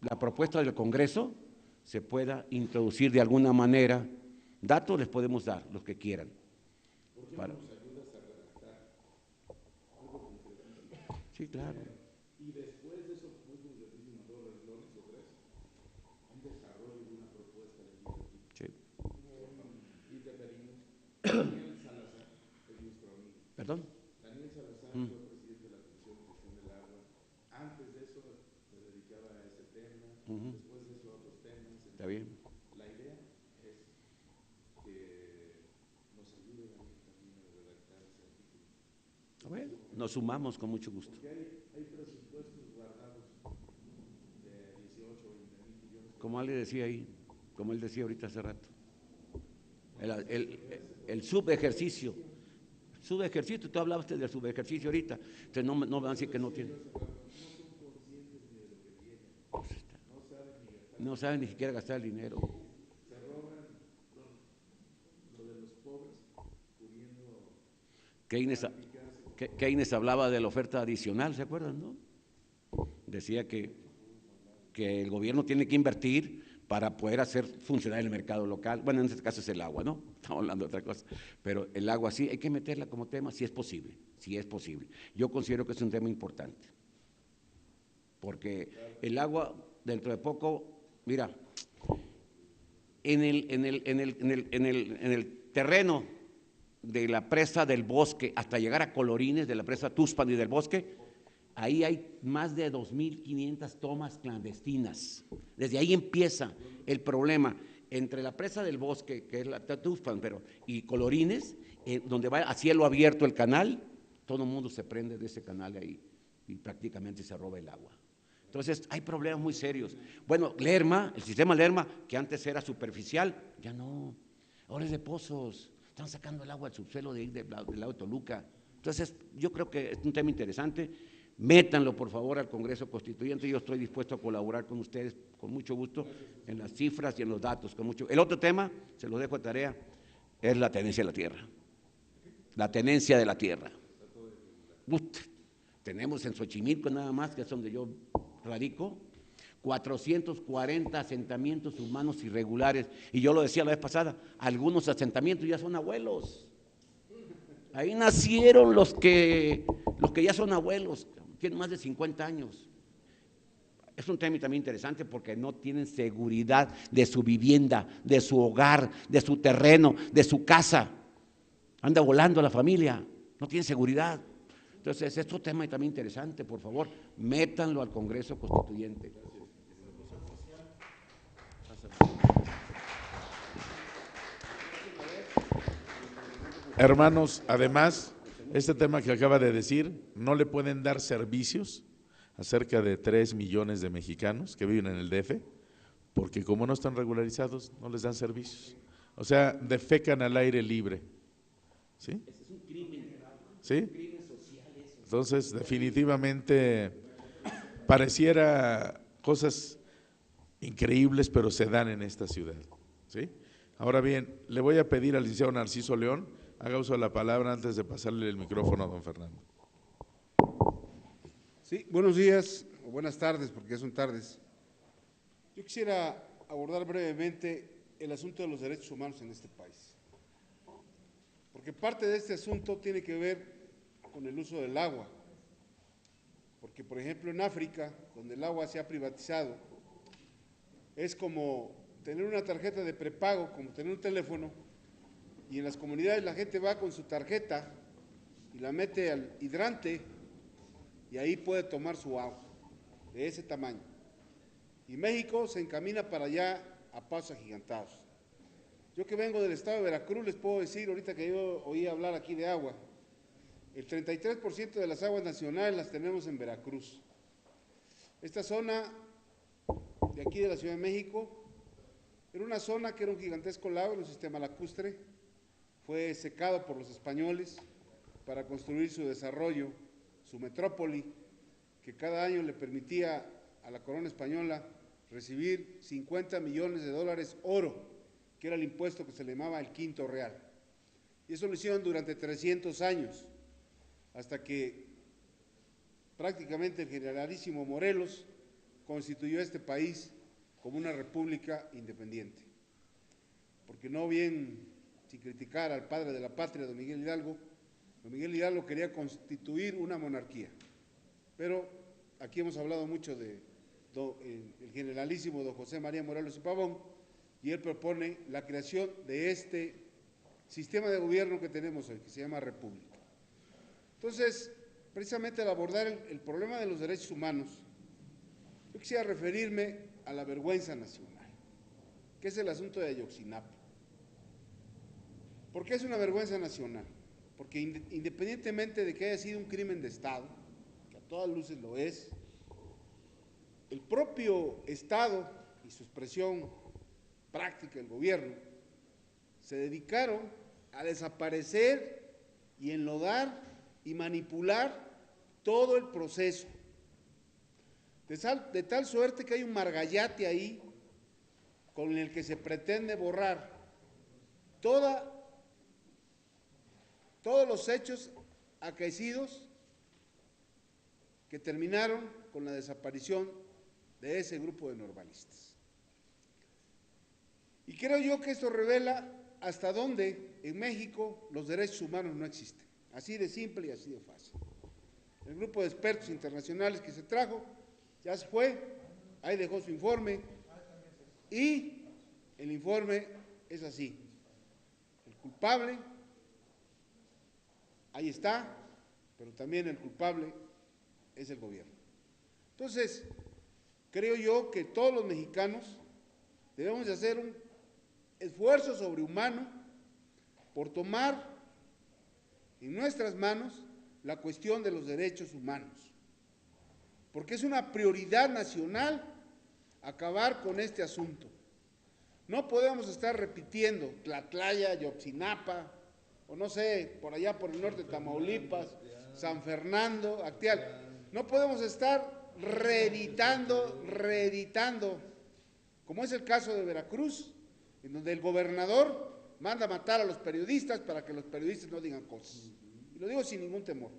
la propuesta del Congreso se pueda introducir de alguna manera. Datos les podemos dar, los que quieran. Para. Sí, claro. Y después de eso, podemos decir en dos renglones o tres, un desarrollo de una propuesta legislativa. Sí. Y te pedimos, Daniel Salazar es nuestro amigo. ¿Perdón? Daniel Salazar fue presidente de la Comisión de Gestión del Agua. Antes de eso se dedicaba a ese tema, después de eso a otros temas. Está bien. La idea es que nos ayude Daniel también a redactar ese artículo. Bueno, nos sumamos con mucho gusto. Hay presupuestos guardados de 18 o 20,000 millones. Como él decía ahí, como él decía ahorita hace rato, el subejercicio, tú hablaste del subejercicio ahorita, entonces no me van a decir que no tiene. No saben ni siquiera gastar el dinero. Se roban lo de los pobres, pudiendo. Keynes hablaba de la oferta adicional, ¿se acuerdan, no? Decía que el gobierno tiene que invertir para poder hacer funcionar el mercado local. Bueno, en este caso es el agua, ¿no? Estamos hablando de otra cosa. Pero el agua sí, hay que meterla como tema, si es posible, si es posible. Yo considero que es un tema importante. Porque el agua, dentro de poco, mira, en el terreno de la presa del Bosque hasta llegar a Colorines, de la presa Tuxpan y del Bosque, ahí hay más de 2.500 tomas clandestinas. Desde ahí empieza el problema entre la presa del Bosque, que es la Tuxpan, y Colorines, donde va a cielo abierto el canal, todo el mundo se prende de ese canal ahí y prácticamente se roba el agua. Entonces, hay problemas muy serios. Bueno, Lerma, el sistema Lerma, que antes era superficial, ya no, ahora es de pozos, están sacando el agua del subsuelo del lado de Toluca. Entonces, yo creo que es un tema interesante. Métanlo, por favor, al Congreso Constituyente. Yo estoy dispuesto a colaborar con ustedes con mucho gusto en las cifras y en los datos. El otro tema, se lo dejo a tarea, es la tenencia de la tierra. La tenencia de la tierra. Tenemos en Xochimilco nada más, que es donde yo radico, 440 asentamientos humanos irregulares. Y yo lo decía la vez pasada, algunos asentamientos ya son abuelos. Ahí nacieron los que ya son abuelos, tienen más de 50 años. Es un tema también interesante porque no tienen seguridad de su vivienda, de su hogar, de su terreno, de su casa. Anda volando la familia, no tiene seguridad. Entonces, es otro tema también interesante, por favor, métanlo al Congreso Constituyente. Hermanos, además, este tema que acaba de decir, no le pueden dar servicios a cerca de 3 millones de mexicanos que viven en el DF, porque como no están regularizados, no les dan servicios. O sea, defecan al aire libre. ¿Sí? Es un crimen. ¿Sí? Es un crimen social eso. Entonces, definitivamente, pareciera cosas increíbles, pero se dan en esta ciudad. ¿Sí? Ahora bien, le voy a pedir al licenciado Narciso León, haga uso de la palabra antes de pasarle el micrófono a don Fernando. Sí, buenos días o buenas tardes, porque son tardes. Yo quisiera abordar brevemente el asunto de los derechos humanos en este país, porque parte de este asunto tiene que ver con el uso del agua, porque por ejemplo en África, donde el agua se ha privatizado, es como tener una tarjeta de prepago, como tener un teléfono, y en las comunidades la gente va con su tarjeta y la mete al hidrante y ahí puede tomar su agua, de ese tamaño. Y México se encamina para allá a pasos agigantados. Yo que vengo del estado de Veracruz les puedo decir, ahorita que yo oí hablar aquí de agua, el 33% de las aguas nacionales las tenemos en Veracruz. Esta zona de aquí de la Ciudad de México era una zona que era un gigantesco lago en el sistema lacustre, fue secado por los españoles para construir su desarrollo, su metrópoli, que cada año le permitía a la corona española recibir 50 millones de dólares oro, que era el impuesto que se le llamaba el quinto real. Y eso lo hicieron durante 300 años, hasta que prácticamente el generalísimo Morelos constituyó este país como una república independiente. Porque no bien, sin criticar al padre de la patria, don Miguel Hidalgo quería constituir una monarquía. Pero aquí hemos hablado mucho de el generalísimo don José María Morelos y Pavón, y él propone la creación de este sistema de gobierno que tenemos hoy, que se llama república. Entonces, precisamente al abordar el problema de los derechos humanos, yo quisiera referirme a la vergüenza nacional, que es el asunto de Ayotzinapa. ¿Por qué es una vergüenza nacional? Porque independientemente de que haya sido un crimen de Estado, que a todas luces lo es, el propio Estado y su expresión práctica, el gobierno, se dedicaron a desaparecer y enlodar y manipular todo el proceso, de tal suerte que hay un margallate ahí con el que se pretende borrar todos los hechos acaecidos que terminaron con la desaparición de ese grupo de normalistas. Y creo yo que esto revela hasta dónde en México los derechos humanos no existen, así de simple y así de fácil. El grupo de expertos internacionales que se trajo ya se fue, ahí dejó su informe y el informe es así: el culpable, ahí está, pero también el culpable es el gobierno. Entonces, creo yo que todos los mexicanos debemos de hacer un esfuerzo sobrehumano por tomar en nuestras manos la cuestión de los derechos humanos. porque es una prioridad nacional acabar con este asunto. No podemos estar repitiendo Tlatlaya, Yotzinapa, o no sé, por allá por el norte de Tamaulipas, San Fernando, Acteal. No podemos estar reeditando, como es el caso de Veracruz, en donde el gobernador manda a matar a los periodistas para que los periodistas no digan cosas. Y lo digo sin ningún temor.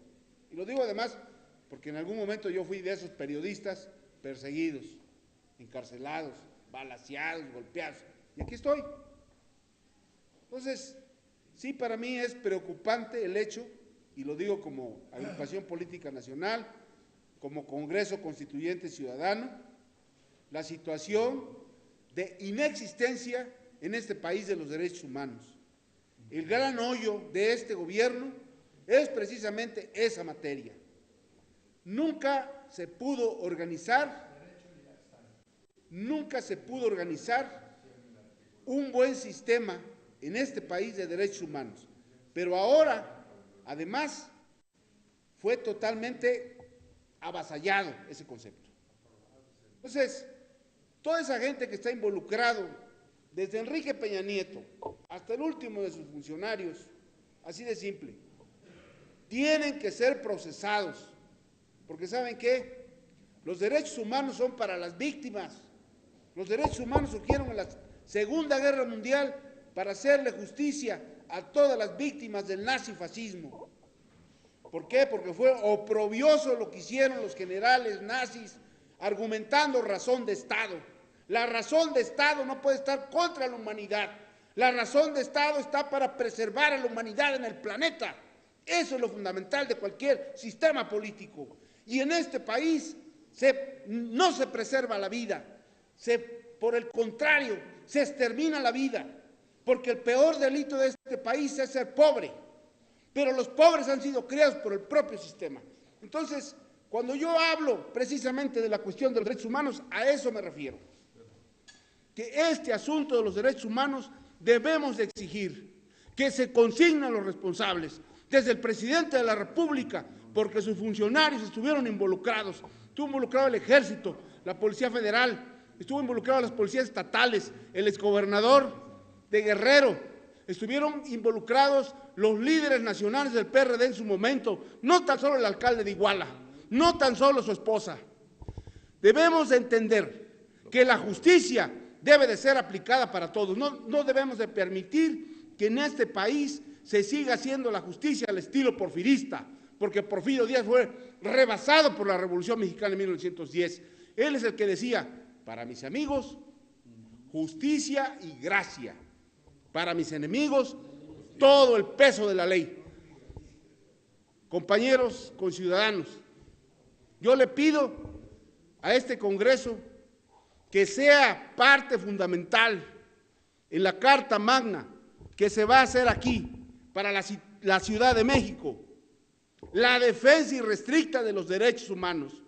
Y lo digo además porque en algún momento yo fui de esos periodistas perseguidos, encarcelados, balaceados, golpeados. Y aquí estoy. Entonces, sí, para mí es preocupante el hecho, y lo digo como agrupación política nacional, como Congreso Constituyente Ciudadano, la situación de inexistencia en este país de los derechos humanos. El gran hoyo de este gobierno es precisamente esa materia. Nunca se pudo organizar un buen sistema en este país de derechos humanos, pero ahora, además, fue totalmente avasallado ese concepto. Entonces, toda esa gente que está involucrado, desde Enrique Peña Nieto hasta el último de sus funcionarios, así de simple, tienen que ser procesados, porque ¿saben qué? Los derechos humanos son para las víctimas. Los derechos humanos surgieron en la Segunda Guerra Mundial para hacerle justicia a todas las víctimas del nazifascismo. ¿Por qué? Porque fue oprobioso lo que hicieron los generales nazis, argumentando razón de Estado. La razón de Estado no puede estar contra la humanidad. La razón de Estado está para preservar a la humanidad en el planeta. Eso es lo fundamental de cualquier sistema político. Y en este país no se preserva la vida, por el contrario, se extermina la vida, porque el peor delito de este país es ser pobre, pero los pobres han sido criados por el propio sistema. Entonces, cuando yo hablo precisamente de la cuestión de los derechos humanos, a eso me refiero, que este asunto de los derechos humanos debemos de exigir que se consignen los responsables, desde el presidente de la República, porque sus funcionarios estuvieron involucrados, estuvo involucrado el Ejército, la Policía Federal, estuvo involucrado las policías estatales, el exgobernador de Guerrero, estuvieron involucrados los líderes nacionales del PRD en su momento, no tan solo el alcalde de Iguala, no tan solo su esposa. Debemos de entender que la justicia debe de ser aplicada para todos, no debemos de permitir que en este país se siga haciendo la justicia al estilo porfirista, porque Porfirio Díaz fue rebasado por la Revolución Mexicana en 1910. Él es el que decía: para mis amigos, justicia y gracia. Para mis enemigos, todo el peso de la ley. Compañeros, conciudadanos, yo le pido a este Congreso que sea parte fundamental en la Carta Magna que se va a hacer aquí para la Ciudad de México, la defensa irrestricta de los derechos humanos.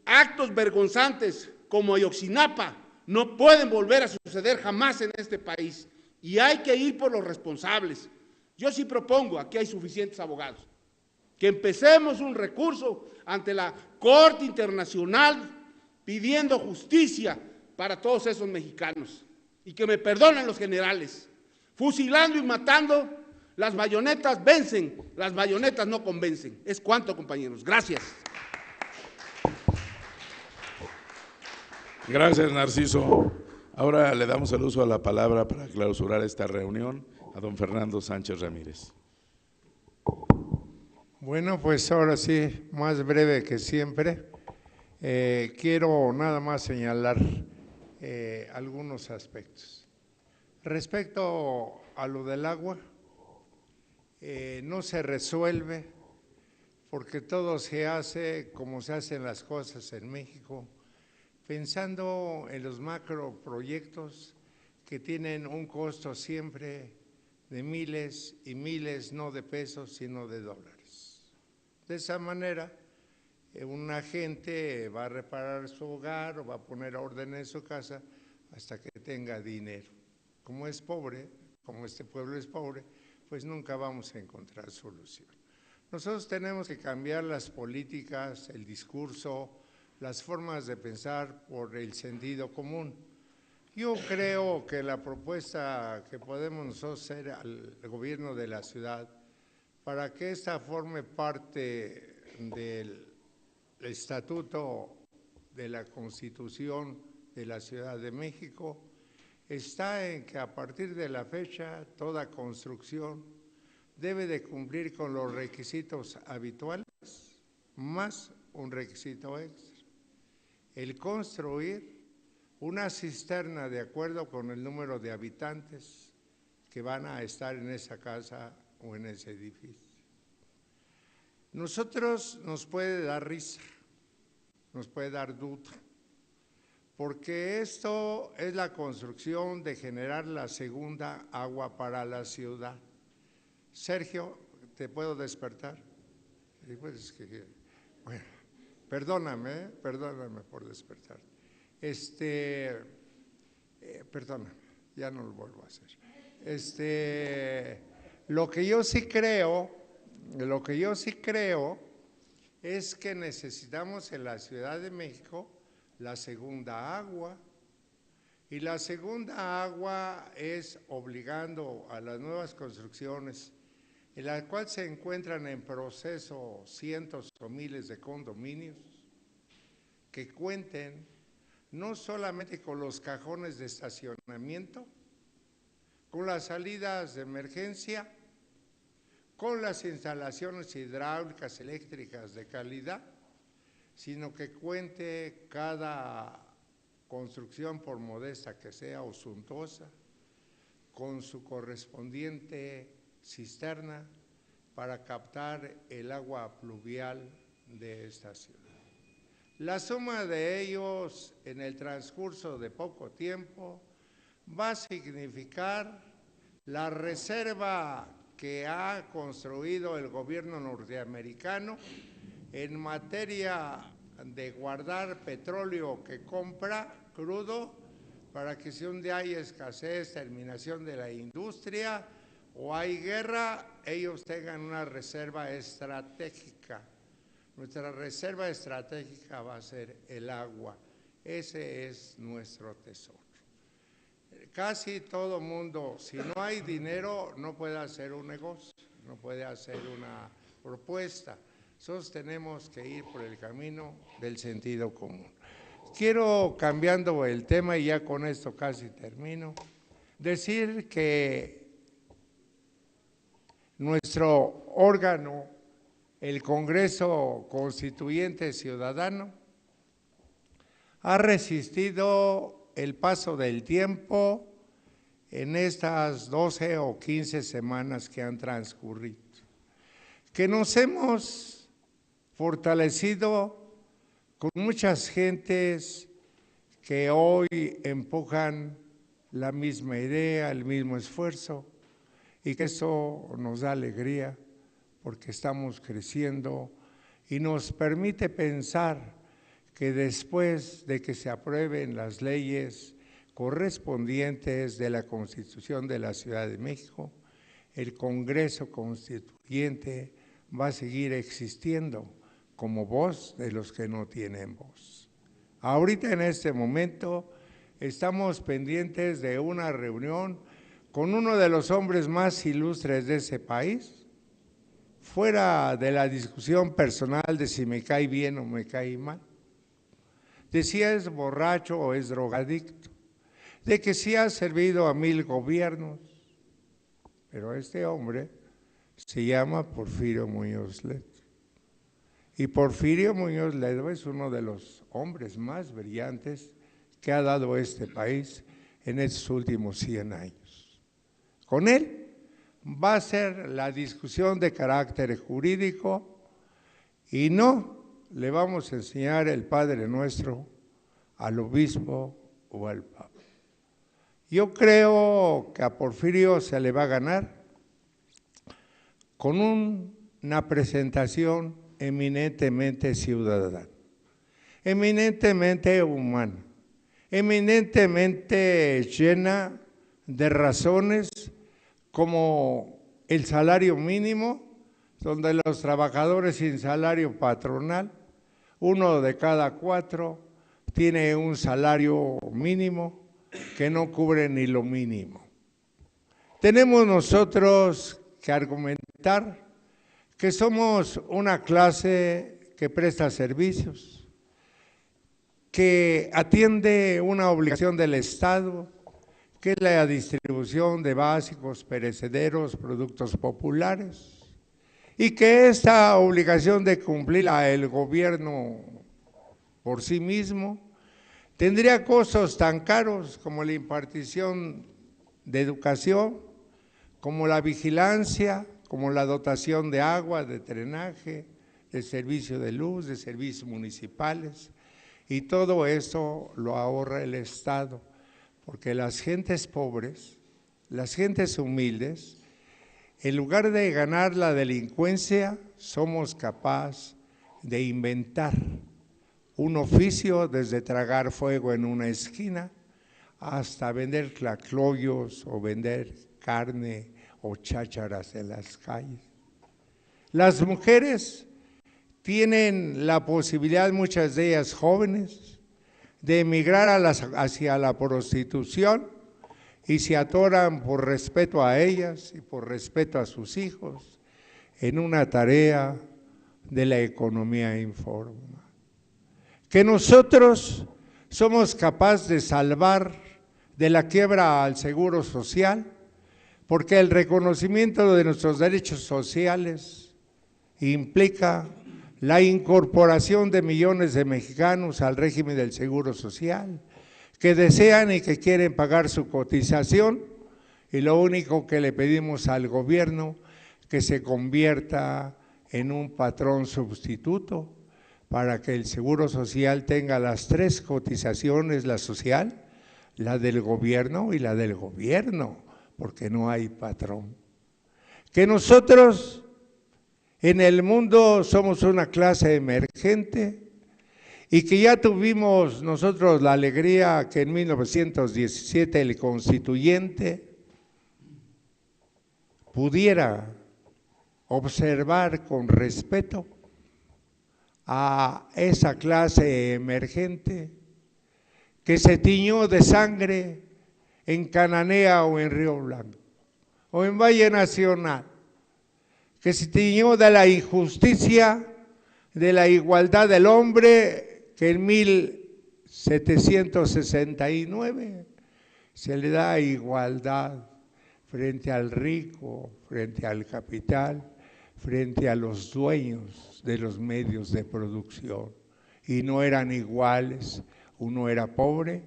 Actos vergonzantes como Ayotzinapa no pueden volver a suceder jamás en este país y hay que ir por los responsables. Yo sí propongo, aquí hay suficientes abogados, que empecemos un recurso ante la Corte Internacional pidiendo justicia para todos esos mexicanos y que me perdonen los generales. Fusilando y matando, las bayonetas vencen, las bayonetas no convencen. Es cuanto, compañeros. Gracias. Gracias, Narciso. Ahora le damos el uso a la palabra para clausurar esta reunión a don Fernando Sánchez Ramírez. Bueno, pues ahora sí, más breve que siempre. Quiero nada más señalar algunos aspectos. Respecto a lo del agua, no se resuelve porque todo se hace como se hacen las cosas en México, pensando en los macroproyectos que tienen un costo siempre de miles y miles, no de pesos, sino de dólares. De esa manera, una gente va a reparar su hogar o va a poner orden en su casa hasta que tenga dinero. Como es pobre, como este pueblo es pobre, pues nunca vamos a encontrar solución. Nosotros tenemos que cambiar las políticas, el discurso, las formas de pensar por el sentido común. Yo creo que la propuesta que podemos nosotros hacer al gobierno de la ciudad para que esta forme parte del estatuto de la Constitución de la Ciudad de México está en que a partir de la fecha toda construcción debe de cumplir con los requisitos habituales más un requisito extra, el construir una cisterna de acuerdo con el número de habitantes que van a estar en esa casa o en ese edificio. Nosotros nos puede dar risa, nos puede dar duda, porque esto es la construcción de generar la segunda agua para la ciudad. Sergio, ¿te puedo despertar? Pues, bueno, perdóname por despertar. Perdóname, ya no lo vuelvo a hacer. Lo que yo sí creo es que necesitamos en la Ciudad de México la segunda agua, y la segunda agua es obligando a las nuevas construcciones, en las cuales se encuentran en proceso cientos o miles de condominios, que cuenten no solamente con los cajones de estacionamiento, con las salidas de emergencia, con las instalaciones hidráulicas, eléctricas de calidad, sino que cuente cada construcción, por modesta que sea o suntuosa, con su correspondiente cisterna para captar el agua pluvial de esta ciudad. La suma de ellos en el transcurso de poco tiempo va a significar la reserva que ha construido el gobierno norteamericano en materia de guardar petróleo que compra crudo para que si un día hay escasez, terminación de la industria o hay guerra, ellos tengan una reserva estratégica. Nuestra reserva estratégica va a ser el agua. Ese es nuestro tesoro. Casi todo mundo, si no hay dinero, no puede hacer un negocio, no puede hacer una propuesta. Nosotros tenemos que ir por el camino del sentido común. Quiero, cambiando el tema, y ya con esto casi termino, decir que nuestro órgano, el Congreso Constituyente Ciudadano, ha resistido el paso del tiempo en estas 12 o 15 semanas que han transcurrido, que nos hemos fortalecido con muchas gentes que hoy empujan la misma idea, el mismo esfuerzo, y que eso nos da alegría porque estamos creciendo y nos permite pensar que después de que se aprueben las leyes correspondientes de la Constitución de la Ciudad de México, el Congreso Constituyente va a seguir existiendo como voz de los que no tienen voz. Ahorita en este momento estamos pendientes de una reunión con uno de los hombres más ilustres de ese país, fuera de la discusión personal de si me cae bien o me cae mal, de si es borracho o es drogadicto, de que sí ha servido a 1000 gobiernos, pero este hombre se llama Porfirio Muñoz Ledo. Y Porfirio Muñoz Ledo es uno de los hombres más brillantes que ha dado este país en estos últimos 100 años. Con él va a ser la discusión de carácter jurídico y no le vamos a enseñar el Padre Nuestro al obispo o al papa. Yo creo que a Porfirio se le va a ganar con una presentación eminentemente ciudadana, eminentemente humana, eminentemente llena de razones como el salario mínimo donde los trabajadores sin salario patronal, 1 de cada 4, tiene un salario mínimo que no cubre ni lo mínimo. Tenemos nosotros que argumentar que somos una clase que presta servicios, que atiende una obligación del Estado, que es la distribución de básicos, perecederos, productos populares, y que esta obligación de cumplirla el gobierno por sí mismo tendría costos tan caros como la impartición de educación, como la vigilancia, como la dotación de agua, de drenaje, de servicio de luz, de servicios municipales, y todo eso lo ahorra el Estado, porque las gentes pobres, las gentes humildes, en lugar de ganar la delincuencia, somos capaces de inventar un oficio desde tragar fuego en una esquina hasta vender tlacoyos o vender carne o chácharas en las calles. Las mujeres tienen la posibilidad, muchas de ellas jóvenes, de emigrar hacia la prostitución y se atoran por respeto a ellas y por respeto a sus hijos en una tarea de la economía informal. Que nosotros somos capaces de salvar de la quiebra al Seguro Social, porque el reconocimiento de nuestros derechos sociales implica la incorporación de millones de mexicanos al régimen del Seguro Social, que desean y que quieren pagar su cotización, y lo único que le pedimos al gobierno que se convierta en un patrón sustituto para que el Seguro Social tenga las 3 cotizaciones, la social, la del gobierno y la del gobierno, porque no hay patrón. Que nosotros en el mundo somos una clase emergente y que ya tuvimos nosotros la alegría que en 1917 el constituyente pudiera observar con respeto a esa clase emergente que se tiñó de sangre en Cananea o en Río Blanco o en Valle Nacional, que se tiñó de la injusticia, de la igualdad del hombre, que en 1769 se le da igualdad frente al rico, frente al capital, frente a los dueños de los medios de producción, y no eran iguales. Uno era pobre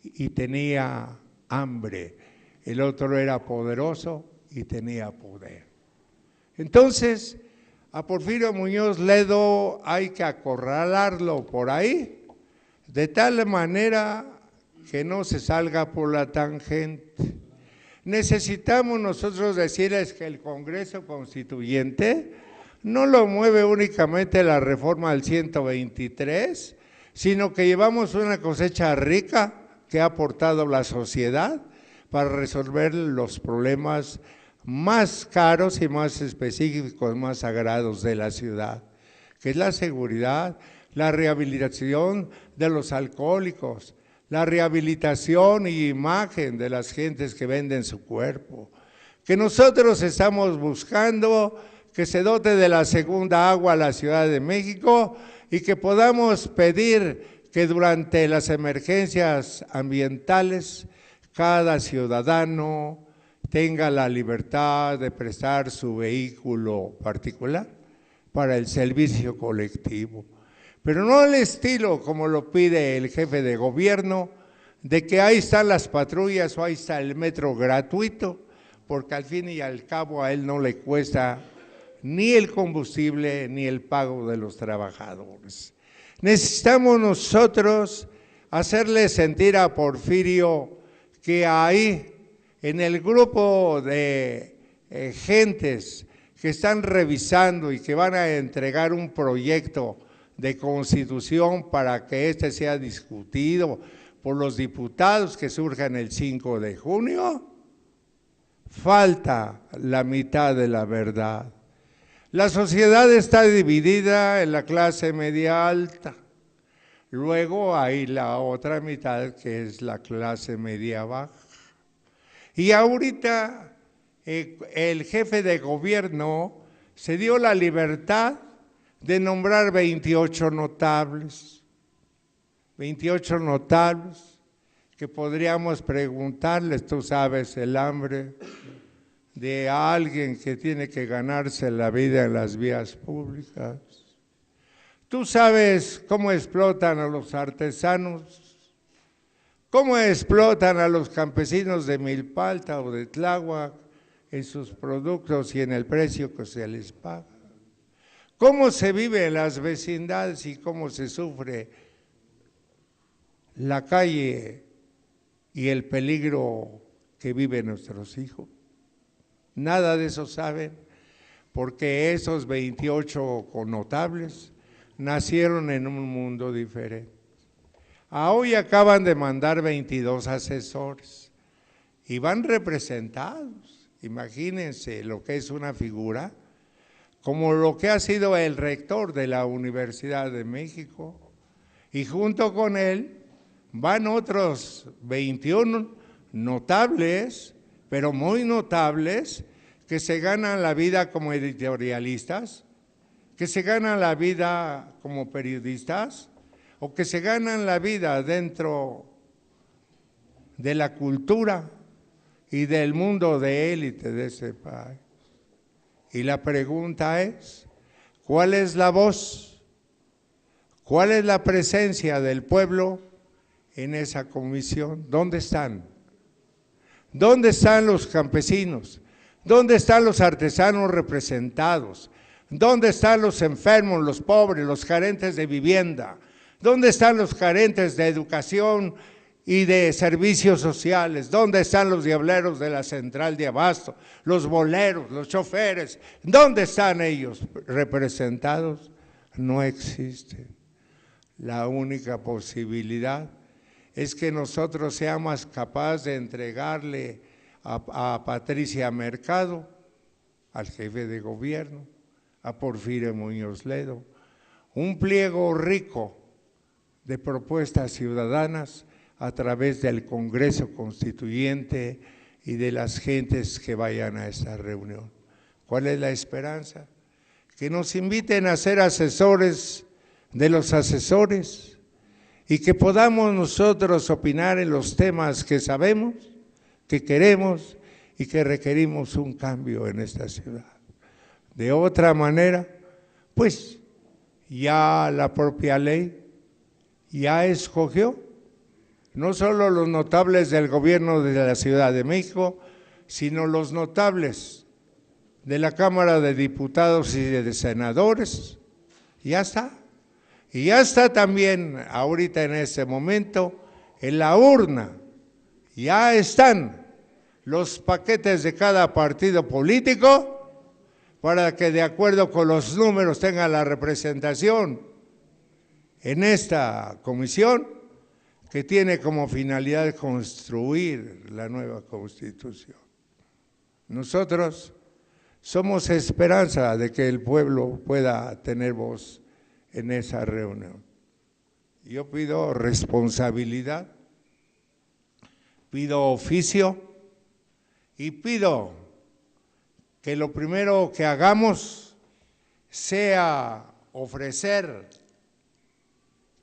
y tenía hambre, el otro era poderoso y tenía poder. Entonces, a Porfirio Muñoz Ledo hay que acorralarlo por ahí, de tal manera que no se salga por la tangente. Necesitamos nosotros decirles que el Congreso Constituyente no lo mueve únicamente la reforma del 123, sino que llevamos una cosecha rica que ha aportado la sociedad para resolver los problemas más caros y más específicos, más sagrados de la ciudad, que es la seguridad, la rehabilitación de los alcohólicos, la rehabilitación y imagen de las gentes que venden su cuerpo, que nosotros estamos buscando que se dote de la segunda agua a la Ciudad de México y que podamos pedir que durante las emergencias ambientales cada ciudadano tenga la libertad de prestar su vehículo particular para el servicio colectivo, pero no al estilo como lo pide el jefe de gobierno, de que ahí están las patrullas o ahí está el metro gratuito, porque al fin y al cabo a él no le cuesta ni el combustible ni el pago de los trabajadores. Necesitamos nosotros hacerle sentir a Porfirio que ahí, en el grupo de gentes que están revisando y que van a entregar un proyecto de constitución para que este sea discutido por los diputados que surjan el 5 de junio, falta la mitad de la verdad. La sociedad está dividida en la clase media alta. Luego hay la otra mitad que es la clase media baja. Y ahorita el jefe de gobierno se dio la libertad de nombrar 28 notables. 28 notables que podríamos preguntarles, tú sabes, el hambre de alguien que tiene que ganarse la vida en las vías públicas. Tú sabes cómo explotan a los artesanos, cómo explotan a los campesinos de Milpalta o de Tláhuac en sus productos y en el precio que se les paga. Cómo se vive en las vecindades y cómo se sufre la calle y el peligro que viven nuestros hijos. Nada de eso saben, porque esos 28 connotables nacieron en un mundo diferente. Hoy acaban de mandar 22 asesores y van representados. Imagínense lo que es una figura, como lo que ha sido el rector de la Universidad de México, y junto con él van otros 21 notables, pero muy notables, que se ganan la vida como editorialistas, que se ganan la vida como periodistas, o que se ganan la vida dentro de la cultura y del mundo de élite de ese país. Y la pregunta es, ¿cuál es la voz? ¿Cuál es la presencia del pueblo en esa comisión? ¿Dónde están? ¿Dónde están los campesinos? ¿Dónde están los artesanos representados? ¿Dónde están los enfermos, los pobres, los carentes de vivienda? ¿Dónde están los carentes de educación y de servicios sociales? ¿Dónde están los diableros de la central de abasto, los boleros, los choferes? ¿Dónde están ellos representados? No existen. La única posibilidad es que nosotros seamos capaces de entregarle a Patricia Mercado, al jefe de gobierno, a Porfirio Muñoz Ledo, un pliego rico de propuestas ciudadanas a través del Congreso Constituyente y de las gentes que vayan a esta reunión. ¿Cuál es la esperanza? Que nos inviten a ser asesores de los asesores y que podamos nosotros opinar en los temas que sabemos, que queremos y que requerimos un cambio en esta ciudad. De otra manera, pues ya la propia ley ya escogió no solo los notables del gobierno de la Ciudad de México, sino los notables de la Cámara de Diputados y de Senadores. Ya está. Y ya está también ahorita en este momento en la urna, ya están los paquetes de cada partido político para que de acuerdo con los números tenga la representación en esta comisión que tiene como finalidad construir la nueva Constitución. Nosotros somos esperanza de que el pueblo pueda tener voz en esa reunión. Yo pido responsabilidad, pido oficio y pido que lo primero que hagamos sea ofrecer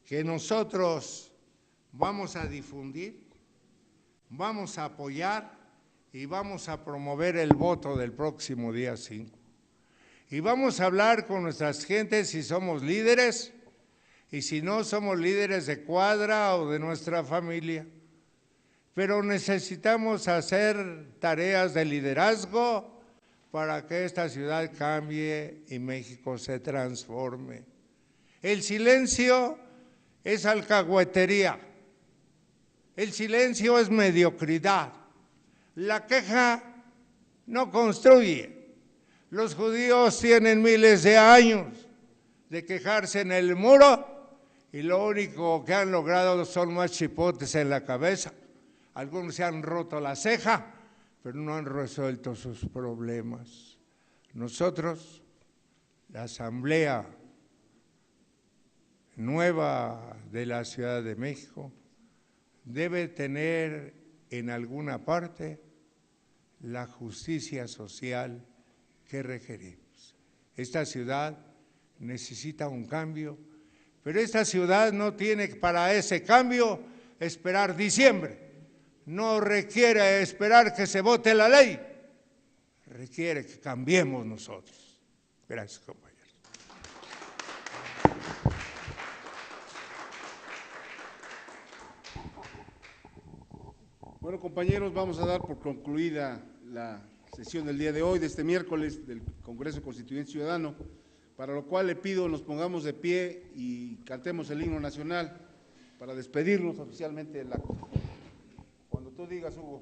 que nosotros vamos a difundir, vamos a apoyar y vamos a promover el voto del próximo día 5. Y vamos a hablar con nuestras gentes si somos líderes y si no somos líderes de cuadra o de nuestra familia. Pero necesitamos hacer tareas de liderazgo para que esta ciudad cambie y México se transforme. El silencio es alcahuetería, el silencio es mediocridad, la queja no construye. Los judíos tienen miles de años de quejarse en el muro y lo único que han logrado son más chipotes en la cabeza. Algunos se han roto la ceja, pero no han resuelto sus problemas. Nosotros la Asamblea Nueva de la Ciudad de México debe tener en alguna parte la justicia social que requerimos. Esta ciudad necesita un cambio, pero esta ciudad no tiene para ese cambio esperar diciembre, no requiere esperar que se vote la ley, requiere que cambiemos nosotros. Gracias, compañeros. Bueno, compañeros, vamos a dar por concluida la sesión del día de hoy, de este miércoles, del Congreso Constituyente Ciudadano, para lo cual le pido nos pongamos de pie y cantemos el himno nacional para despedirnos oficialmente del acto. Cuando tú digas, Hugo.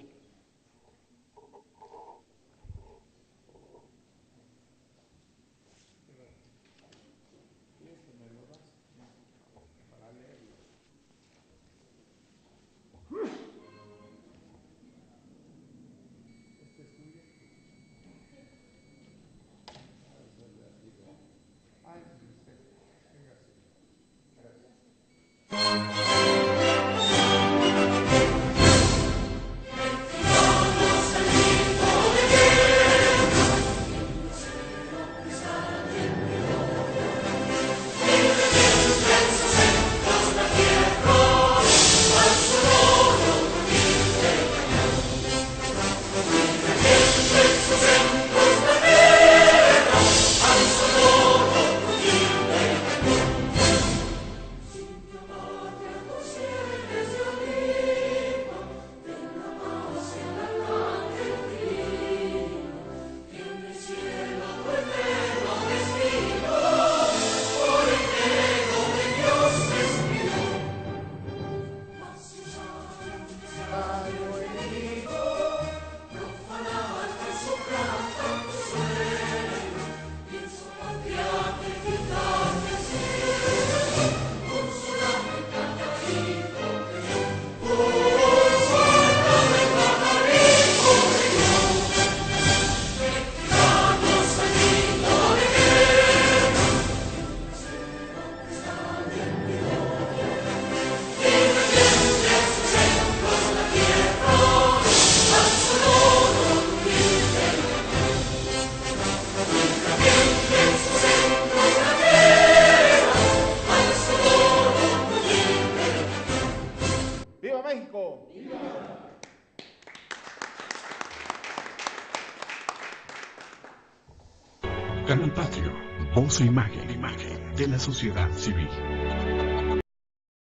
Canal Patrio, voz e imagen de la sociedad civil.